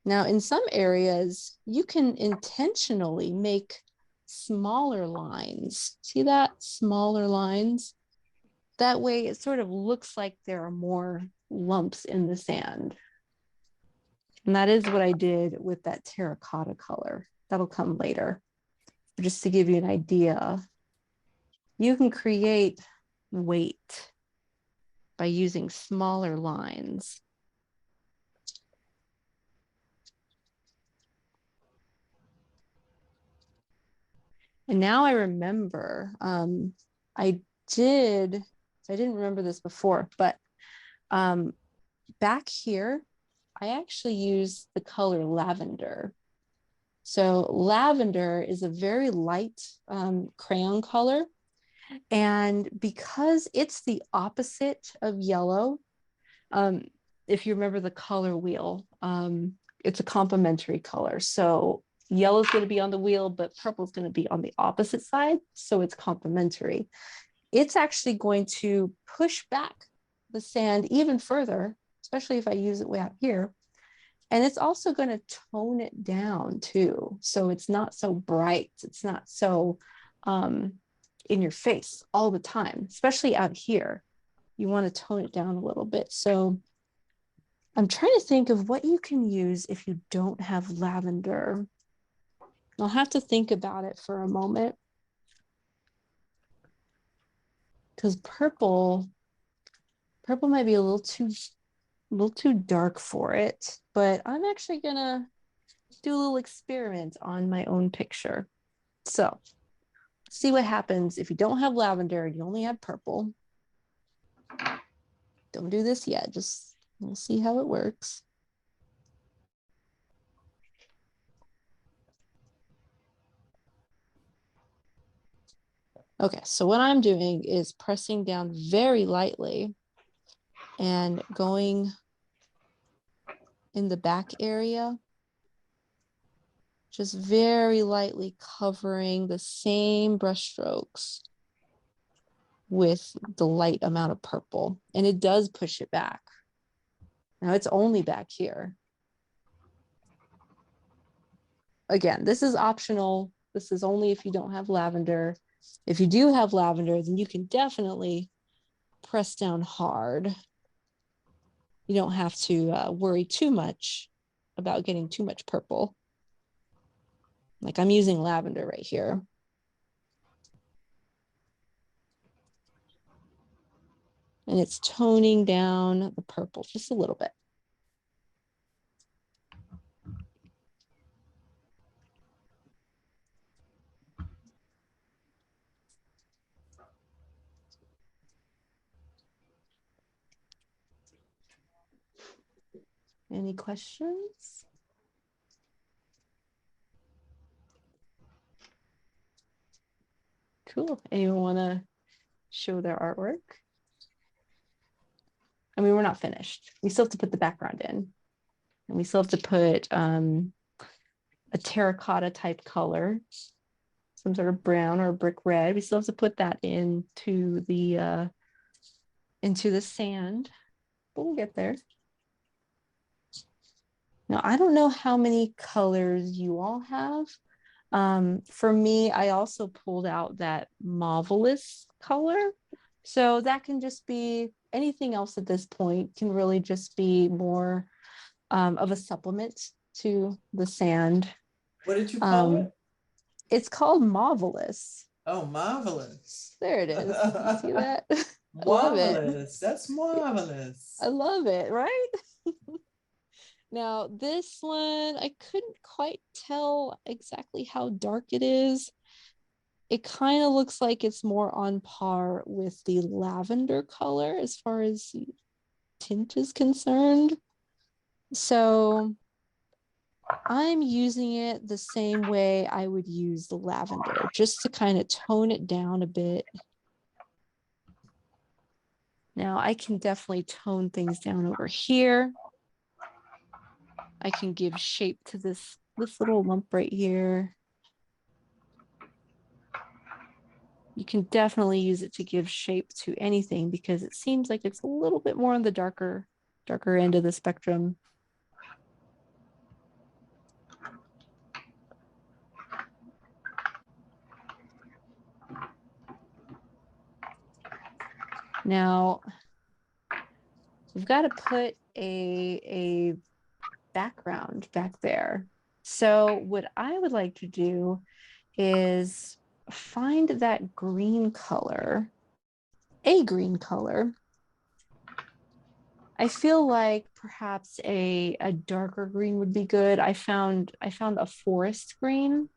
Now, in some areas, you can intentionally make smaller lines. See that? Smaller lines. That way it sort of looks like there are more lumps in the sand. And that is what I did with that terracotta color. That'll come later. Just to give you an idea, you can create weight by using smaller lines. And now I remember, I didn't remember this before, but back here, I actually used the color lavender. So lavender is a very light crayon color. And because it's the opposite of yellow, if you remember the color wheel, it's a complementary color. So yellow is going to be on the wheel, but purple is going to be on the opposite side. So it's complementary. It's actually going to push back the sand even further, especially if I use it way out here. And it's also going to tone it down too. So it's not so bright. It's not so in your face all the time, especially out here. You want to tone it down a little bit. So I'm trying to think of what you can use if you don't have lavender. I'll have to think about it for a moment, because purple might be a little too dark for it, but I'm actually gonna do a little experiment on my own picture. So see what happens if you don't have lavender and you only have purple. Don't do this yet, just we'll see how it works. Okay, so what I'm doing is pressing down very lightly and going in the back area, just very lightly covering the same brush strokes with the light amount of purple. And it does push it back. Now it's only back here. Again, this is optional. This is only if you don't have lavender. If you do have lavender, then you can definitely press down hard. You don't have to worry too much about getting too much purple. Like I'm using lavender right here. And it's toning down the purple just a little bit. Any questions? Cool. Anyone want to show their artwork? I mean, we're not finished. We still have to put the background in. And we still have to put a terracotta type color, some sort of brown or brick red. We still have to put that into the sand, but we'll get there. Now, I don't know how many colors you all have. For me, I also pulled out that marvelous color. So that can just be anything else at this point, can really just be more of a supplement to the sand. What did you call it? It's called marvelous. Oh, marvelous. There it is. You see that? I love Marvelous. it. That's marvelous. I love it, right? Now, this one, I couldn't quite tell exactly how dark it is. It kind of looks like it's more on par with the lavender color as far as tint is concerned. So I'm using it the same way I would use the lavender, just to kind of tone it down a bit. Now I can definitely tone things down over here. I can give shape to this little lump right here. You can definitely use it to give shape to anything because it seems like it's a little bit more on the darker end of the spectrum. Now, we've got to put a background back there. So what I would like to do is find that green color, a green color. I feel like perhaps a darker green would be good. I found a forest green.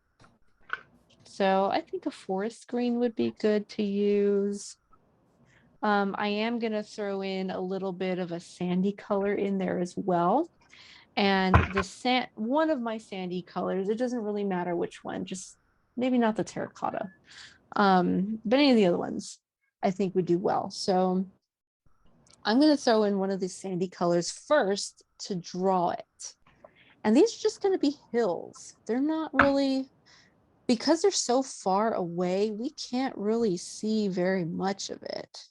So I think a forest green would be good to use. I am going to throw in a little bit of a sandy color in there as well. And one of my sandy colors, it doesn't really matter which one, just maybe not the terracotta. But any of the other ones I think would do well. So I'm going to throw in one of these sandy colors first to draw it. And these are just going to be hills. They're not really, because they're so far away, we can't really see very much of it.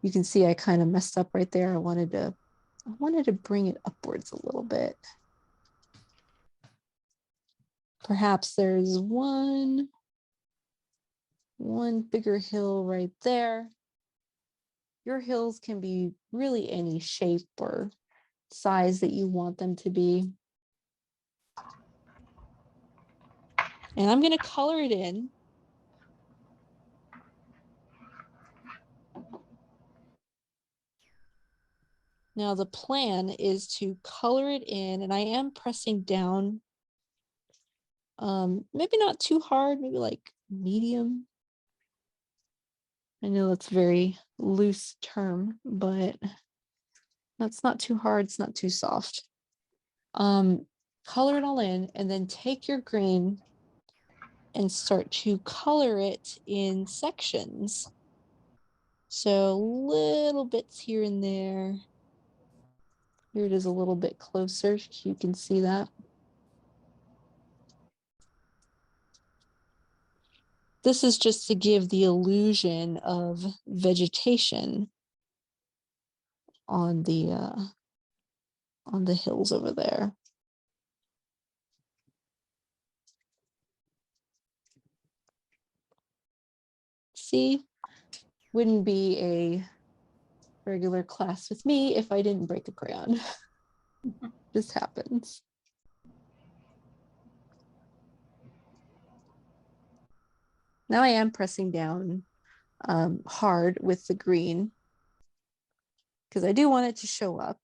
You can see I kind of messed up right there. I wanted to bring it upwards a little bit. Perhaps there's one one bigger hill right there. Your hills can be really any shape or size that you want them to be. And I'm going to color it in. Now the plan is to color it in, and I am pressing down. Maybe not too hard, maybe like medium. I know that's a very loose term, but that's not too hard, it's not too soft. Color it all in, and then take your green and start to color it in sections. So little bits here and there. Here it is a little bit closer, so you can see that. This is just to give the illusion of vegetation on the hills over there. See, wouldn't be a regular class with me if I didn't break a crayon. This happens. Now I am pressing down hard with the green because I do want it to show up.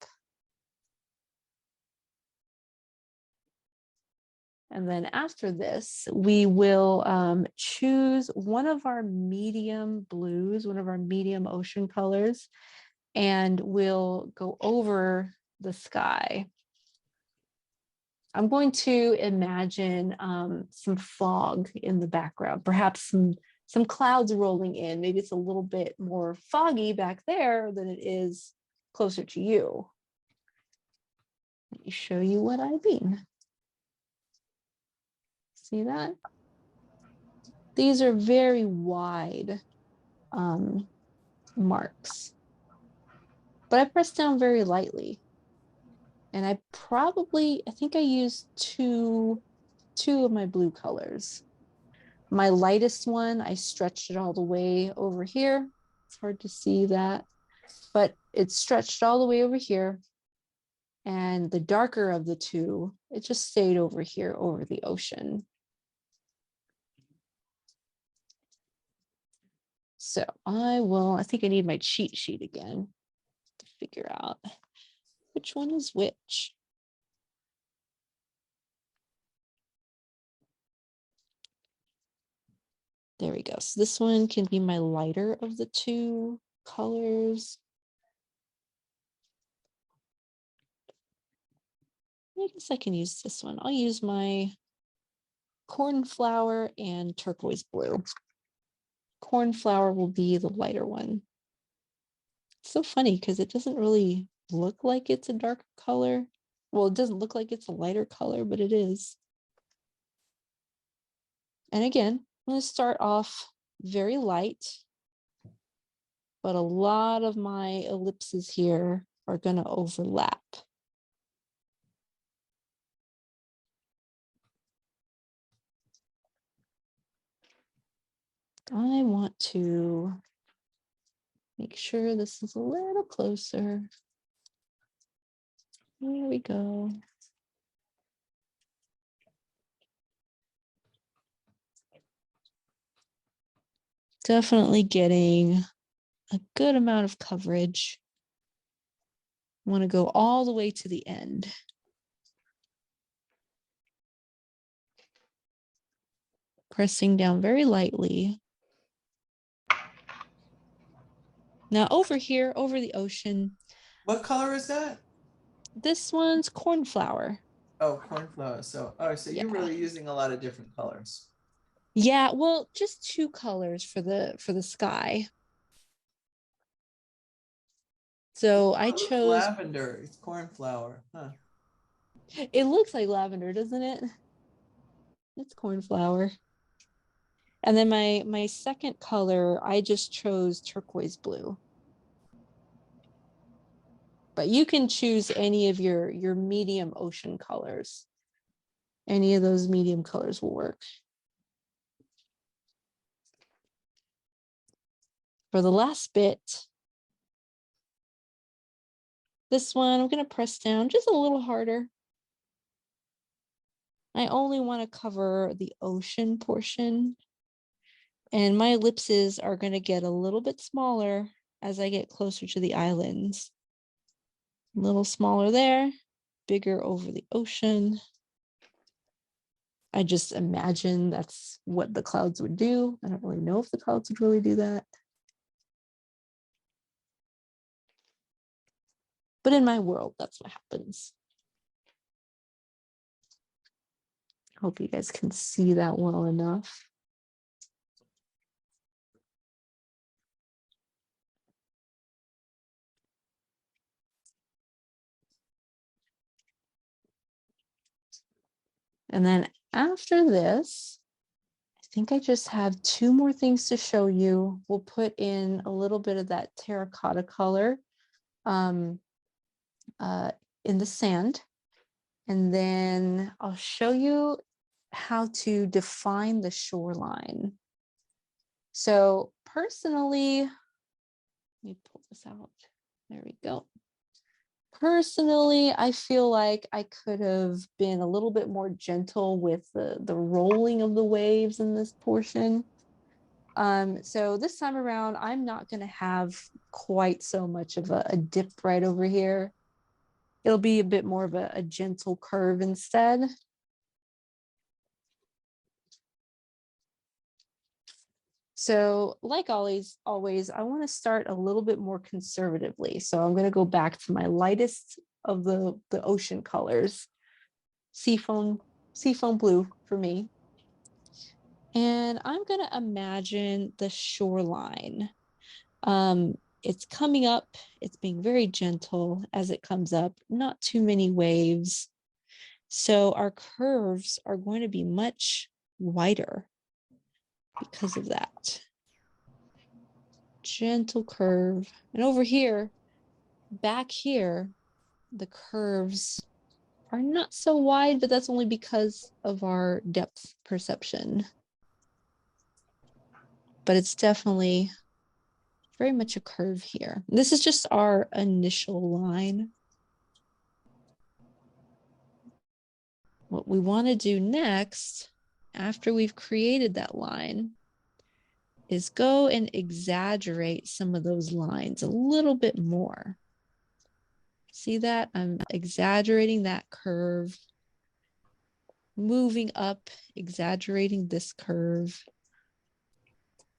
And then after this, we will choose one of our medium blues, one of our medium ocean colors, and we'll go over the sky. I'm going to imagine some fog in the background, perhaps some clouds rolling in. Maybe it's a little bit more foggy back there than it is closer to you. Let me show you what I mean. See that? These are very wide marks, but I pressed down very lightly. And I think I used two of my blue colors. My lightest one, I stretched it all the way over here. It's hard to see that, but it's stretched all the way over here. And the darker of the two, it just stayed over here over the ocean. So I think I need my cheat sheet again to figure out which one is which. There we go. So this one can be my lighter of the two colors. I guess I can use this one. I'll use my cornflower and turquoise blue. Cornflower will be the lighter one. It's so funny because it doesn't really look like it's a dark color. Well, it doesn't look like it's a lighter color, but it is. And again, I'm going to start off very light, but a lot of my ellipses here are going to overlap. I want to make sure this is a little closer. There we go. Definitely getting a good amount of coverage. I want to go all the way to the end. Pressing down very lightly. Now over here, over the ocean. What color is that? This one's cornflower. Oh, cornflower. So you're really using a lot of different colors. Yeah, well, just two colors for the sky. So I chose lavender. It's cornflower, huh? It looks like lavender, doesn't it? It's cornflower. And then my second color, I just chose turquoise blue. But you can choose any of your medium ocean colors. Any of those medium colors will work. For the last bit, this one, I'm going to press down just a little harder. I only want to cover the ocean portion. And my ellipses are going to get a little bit smaller as I get closer to the islands. A little smaller there, bigger over the ocean. I just imagine that's what the clouds would do. I don't really know if the clouds would really do that. But in my world, that's what happens. Hope you guys can see that well enough. And then after this, I think I just have two more things to show you. We'll put in a little bit of that terracotta color in the sand. And then I'll show you how to define the shoreline. So personally, let me pull this out. There we go. Personally, I feel like I could have been a little bit more gentle with the rolling of the waves in this portion. So this time around, I'm not going to have quite so much of a dip right over here. It'll be a bit more of a gentle curve instead. So like always, I want to start a little bit more conservatively. So I'm going to go back to my lightest of the ocean colors, seafoam blue for me. And I'm going to imagine the shoreline. It's coming up. It's being very gentle as it comes up, not too many waves. So our curves are going to be much wider because of that. Gentle curve. And over here, back here, the curves are not so wide, but that's only because of our depth perception. But it's definitely very much a curve here. This is just our initial line. What we want to do next, after we've created that line, is go and exaggerate some of those lines a little bit more. See that? I'm exaggerating that curve, moving up, exaggerating this curve.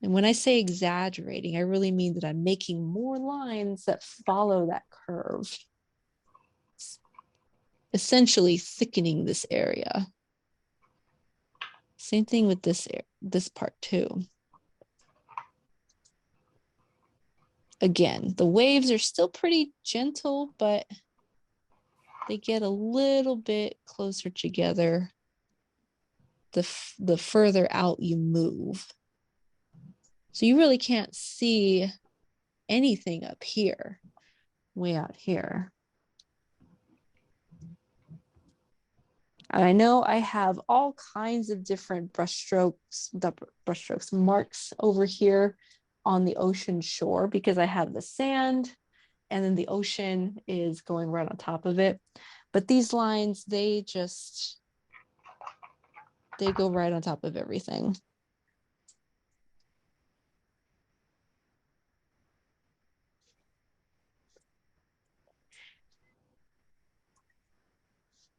And when I say exaggerating, I really mean that I'm making more lines that follow that curve, essentially thickening this area. Same thing with this part too. Again, the waves are still pretty gentle, but they get a little bit closer together the further out you move. So you really can't see anything up here, way out here. And I know I have all kinds of different marks over here on the ocean shore because I have the sand and then the ocean is going right on top of it. But these lines, they go right on top of everything.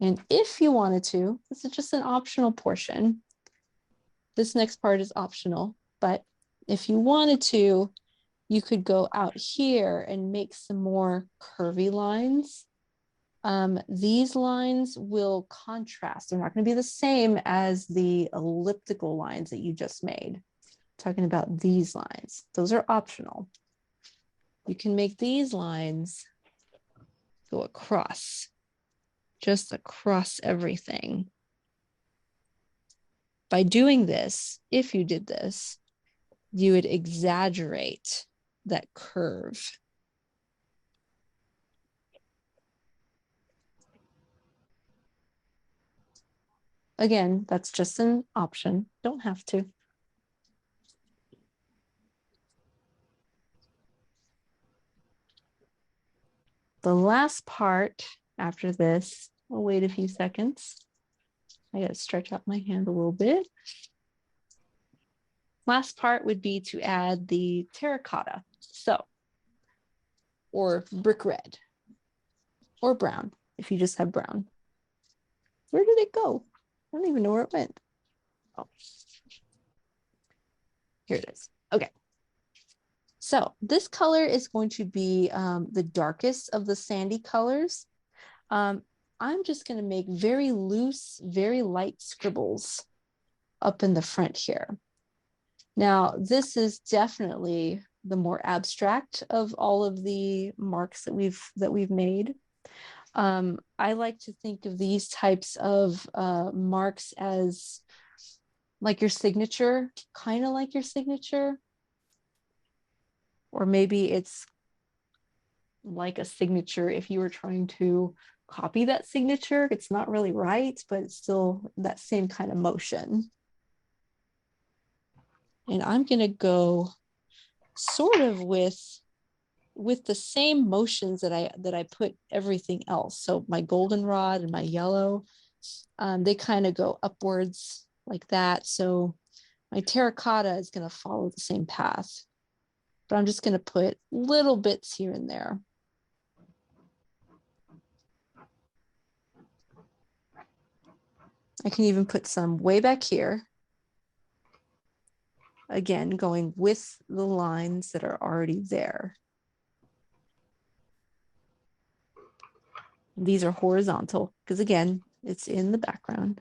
And if you wanted to, this is just an optional portion. This next part is optional, but if you wanted to, you could go out here and make some more curvy lines. These lines will contrast. They're not going to be the same as the elliptical lines that you just made. Talking about these lines. Those are optional. You can make these lines go across, just across everything. By doing this, if you did this, you would exaggerate that curve. Again, that's just an option. Don't have to. the last part after this, I'll wait a few seconds. I gotta stretch out my hand a little bit. Last part would be to add the terracotta. So, or brick red, or brown, if you just have brown. Where did it go? I don't even know where it went. Oh, here it is. Okay. So this color is going to be the darkest of the sandy colors. I'm just going to make very loose, very light scribbles up in the front here. Now, this is definitely the more abstract of all of the marks that we've made. I like to think of these types of marks as like your signature, kind of like your signature. Or maybe it's like a signature if you were trying to copy that signature. It's not really right, but it's still that same kind of motion. And I'm going to go sort of with the same motions that I put everything else. So my goldenrod and my yellow, they kind of go upwards like that. So my terracotta is going to follow the same path. But I'm just going to put little bits here and there. I can even put some way back here. Again, going with the lines that are already there. These are horizontal because again, it's in the background.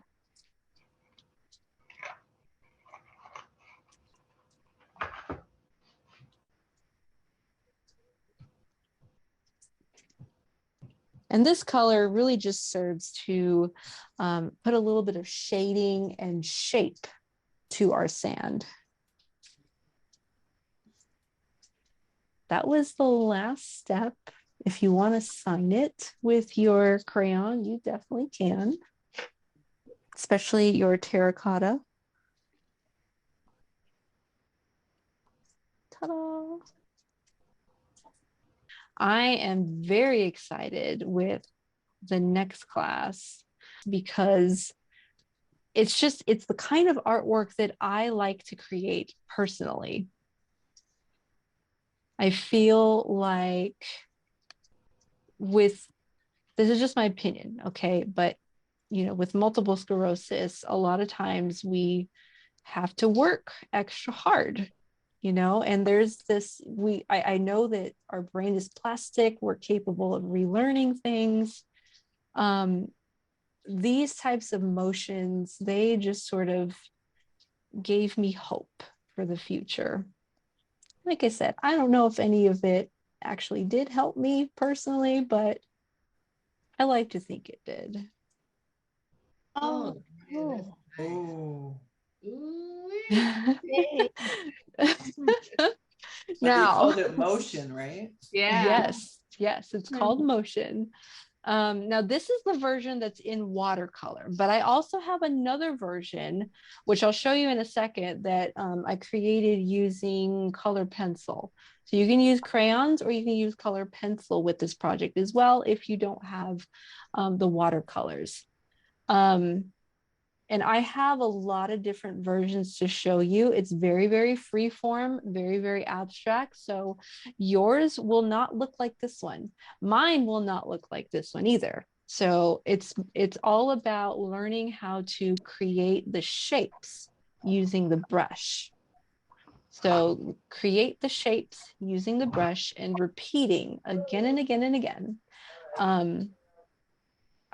And this color really just serves to put a little bit of shading and shape to our sand. That was the last step. If you want to sign it with your crayon, you definitely can, especially your terracotta. Ta-da! I am very excited with the next class because it's the kind of artwork that I like to create personally. I feel like this is just my opinion, okay? But, with multiple sclerosis, a lot of times we have to work extra hard, and there's this, I know that our brain is plastic, we're capable of relearning things. These types of motions, they just sort of gave me hope for the future. Like I said, I don't know if any of it actually did help me personally, but I like to think it did. Oh, Oh. Now, you called it motion, right? Yeah. Yes, it's called motion. Now this is the version that's in watercolor, but I also have another version, which I'll show you in a second, that I created using color pencil. So you can use crayons or you can use color pencil with this project as well if you don't have the watercolors. And I have a lot of different versions to show you. It's very, very free form, very, very abstract. So yours will not look like this one. Mine will not look like this one either. So it's all about learning how to create the shapes using the brush. So create the shapes using the brush and repeating again and again and again.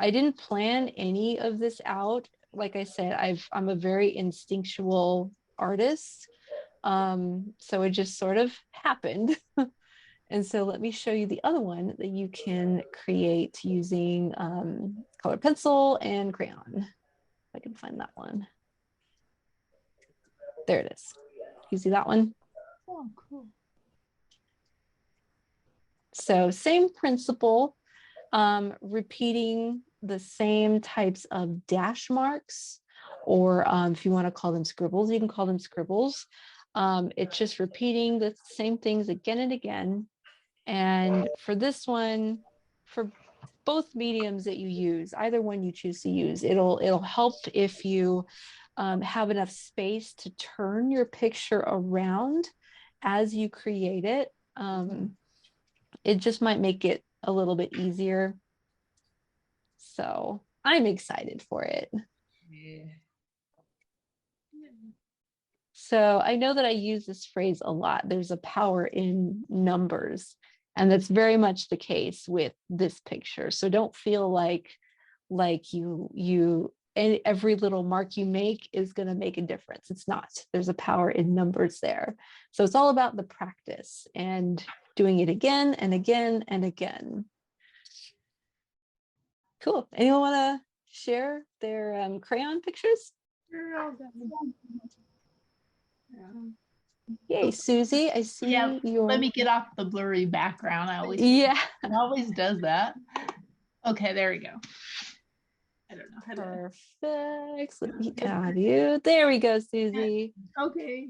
I didn't plan any of this out. Like I said, I'm a very instinctual artist. So it just sort of happened. And so let me show you the other one that you can create using color pencil and crayon. If I can find that one. There it is. You see that one? Oh, cool. So same principle, repeating the same types of dash marks, or if you want to call them scribbles, you can call them scribbles. It's just repeating the same things again and again. And for this one, for both mediums that you use, either one you choose to use, it'll help if you have enough space to turn your picture around as you create it. It just might make it a little bit easier. So I'm excited for it. Yeah. So I know that I use this phrase a lot. There's a power in numbers, and that's very much the case with this picture. So don't feel like every little mark you make is going to make a difference. It's not. There's a power in numbers there. So it's all about the practice and doing it again and again and again. Cool. Anyone want to share their crayon pictures? Yay, Susie, I see your... Let me get off the blurry background. It always does that. Okay, there we go. I don't know how to... Perfect. Let me got you. There we go, Susie. Okay.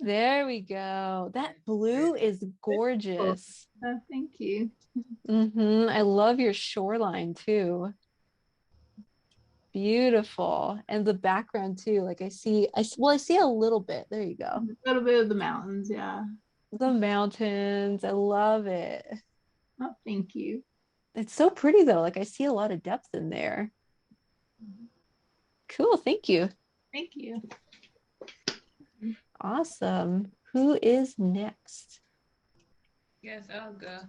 There we go. That blue is gorgeous. Thank you. I love your shoreline too. Beautiful. And the background too. Like I see a little bit. There you go. A little bit of the mountains, yeah. The mountains. I love it. Oh, thank you. It's so pretty though. Like I see a lot of depth in there. Cool. Thank you. Thank you. Awesome. Who is next? Yes, I'll go.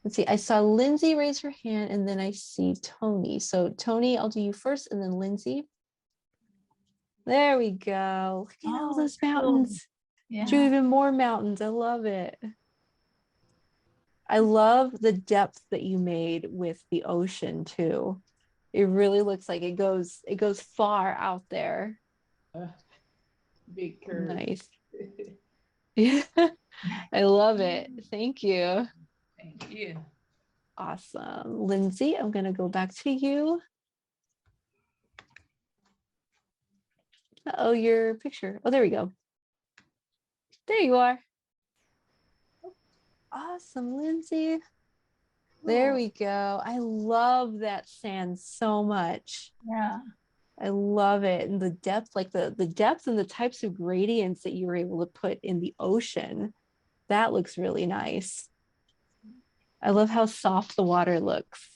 Let's see. I saw Lindsay raise her hand and then I see Tony. So Tony, I'll do you first and then Lindsay. There we go. Look at all those mountains. Yeah. Do even more mountains. I love it. I love the depth that you made with the ocean too. It really looks like it goes far out there. Big curve. Nice. Yeah. I love it. Thank you. Thank you. Awesome. Lindsay, I'm going to go back to you. Oh, your picture. Oh, there we go. There you are. Awesome, Lindsay. There we go. I love that sand so much. Yeah. I love it. And the depth, like the depth and the types of gradients that you were able to put in the ocean, that looks really nice. I love how soft the water looks.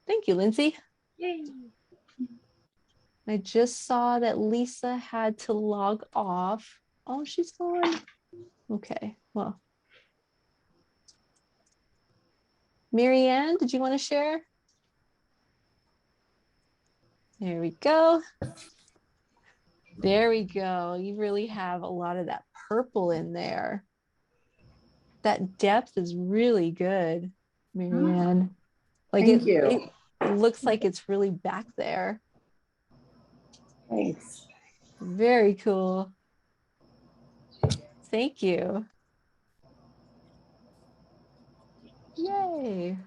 Thank you, Lindsay. Yay. I just saw that Lisa had to log off. Oh, she's gone. Okay, well. Marianne, did you want to share? There we go. There we go. You really have a lot of that purple in there. That depth is really good, Marianne. Like Thank you. It looks like it's really back there. Thanks. Very cool. Thank you. Yay.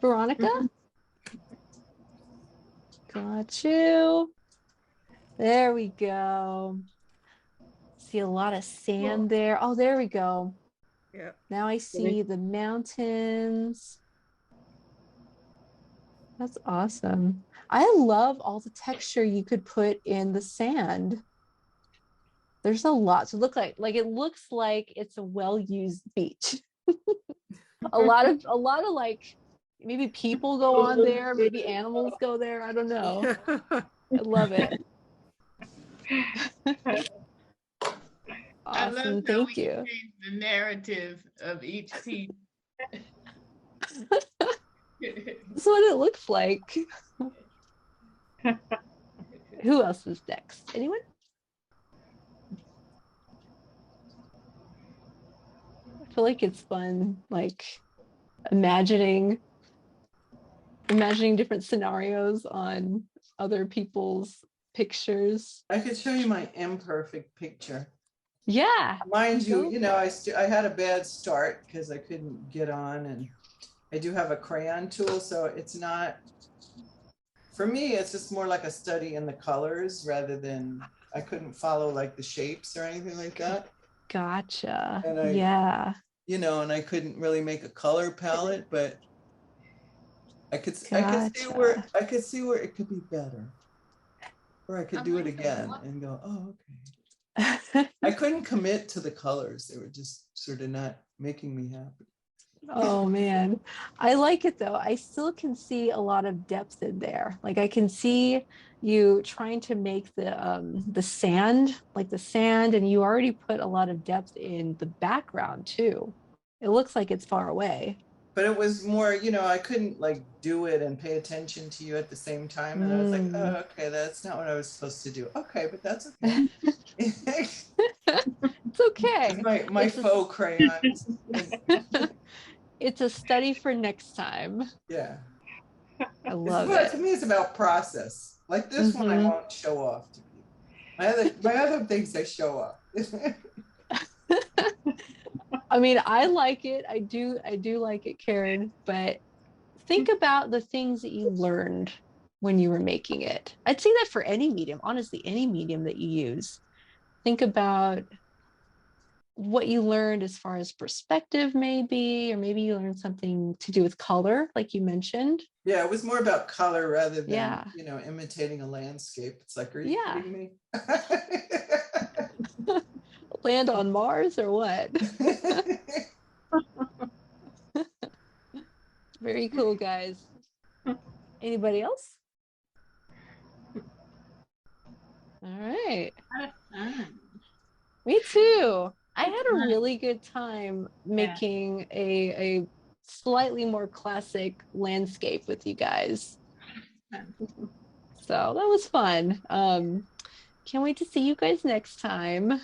Veronica? Got you. There we go. See a lot of sand there. Oh, there we go. Yeah. Now I see the mountains. That's awesome. I love all the texture you could put in the sand. There's a lot to look like it looks like it's a well-used beach. a lot of like maybe people go on there, maybe animals go there. I don't know. I love it. Awesome. Thank you. The narrative of each piece. That's what it looks like. Who else is next? Anyone? I feel like it's fun, like imagining different scenarios on other people's pictures. I could show you my imperfect picture. Yeah. Mind you, I had a bad start because I couldn't get on, and I do have a crayon tool, so it's not, for me, it's just more like a study in the colors rather than, I couldn't follow like the shapes or anything like that. Gotcha. And Yeah. you know, and I couldn't really make a color palette, but I could see where it could be better. Or I could do it again and go, oh, okay. I couldn't commit to the colors. They were just sort of not making me happy. Oh man, I like it though. I still can see a lot of depth in there. Like I can see you trying to make the sand, like the sand, and you already put a lot of depth in the background too. It looks like it's far away. But it was more, you know, I couldn't like do it and pay attention to you at the same time. And I was like, oh, okay, that's not what I was supposed to do. Okay, but that's okay. It's okay. My faux crayons. It's a study for next time. Yeah. I love it. To me, it's about process. Like this one, I won't show off to people. My other things I show off. I mean, I like it. I do like it, Karen. But think about the things that you learned when you were making it. I'd say that for any medium, honestly, any medium that you use. Think about what you learned as far as perspective, maybe, or maybe you learned something to do with color, like you mentioned. Yeah, it was more about color rather than, you know, imitating a landscape. It's like, are you kidding me? Land on Mars or what? Very cool, guys. Anybody else? All right. Me too. I had a really good time making a slightly more classic landscape with you guys. So that was fun. Can't wait to see you guys next time.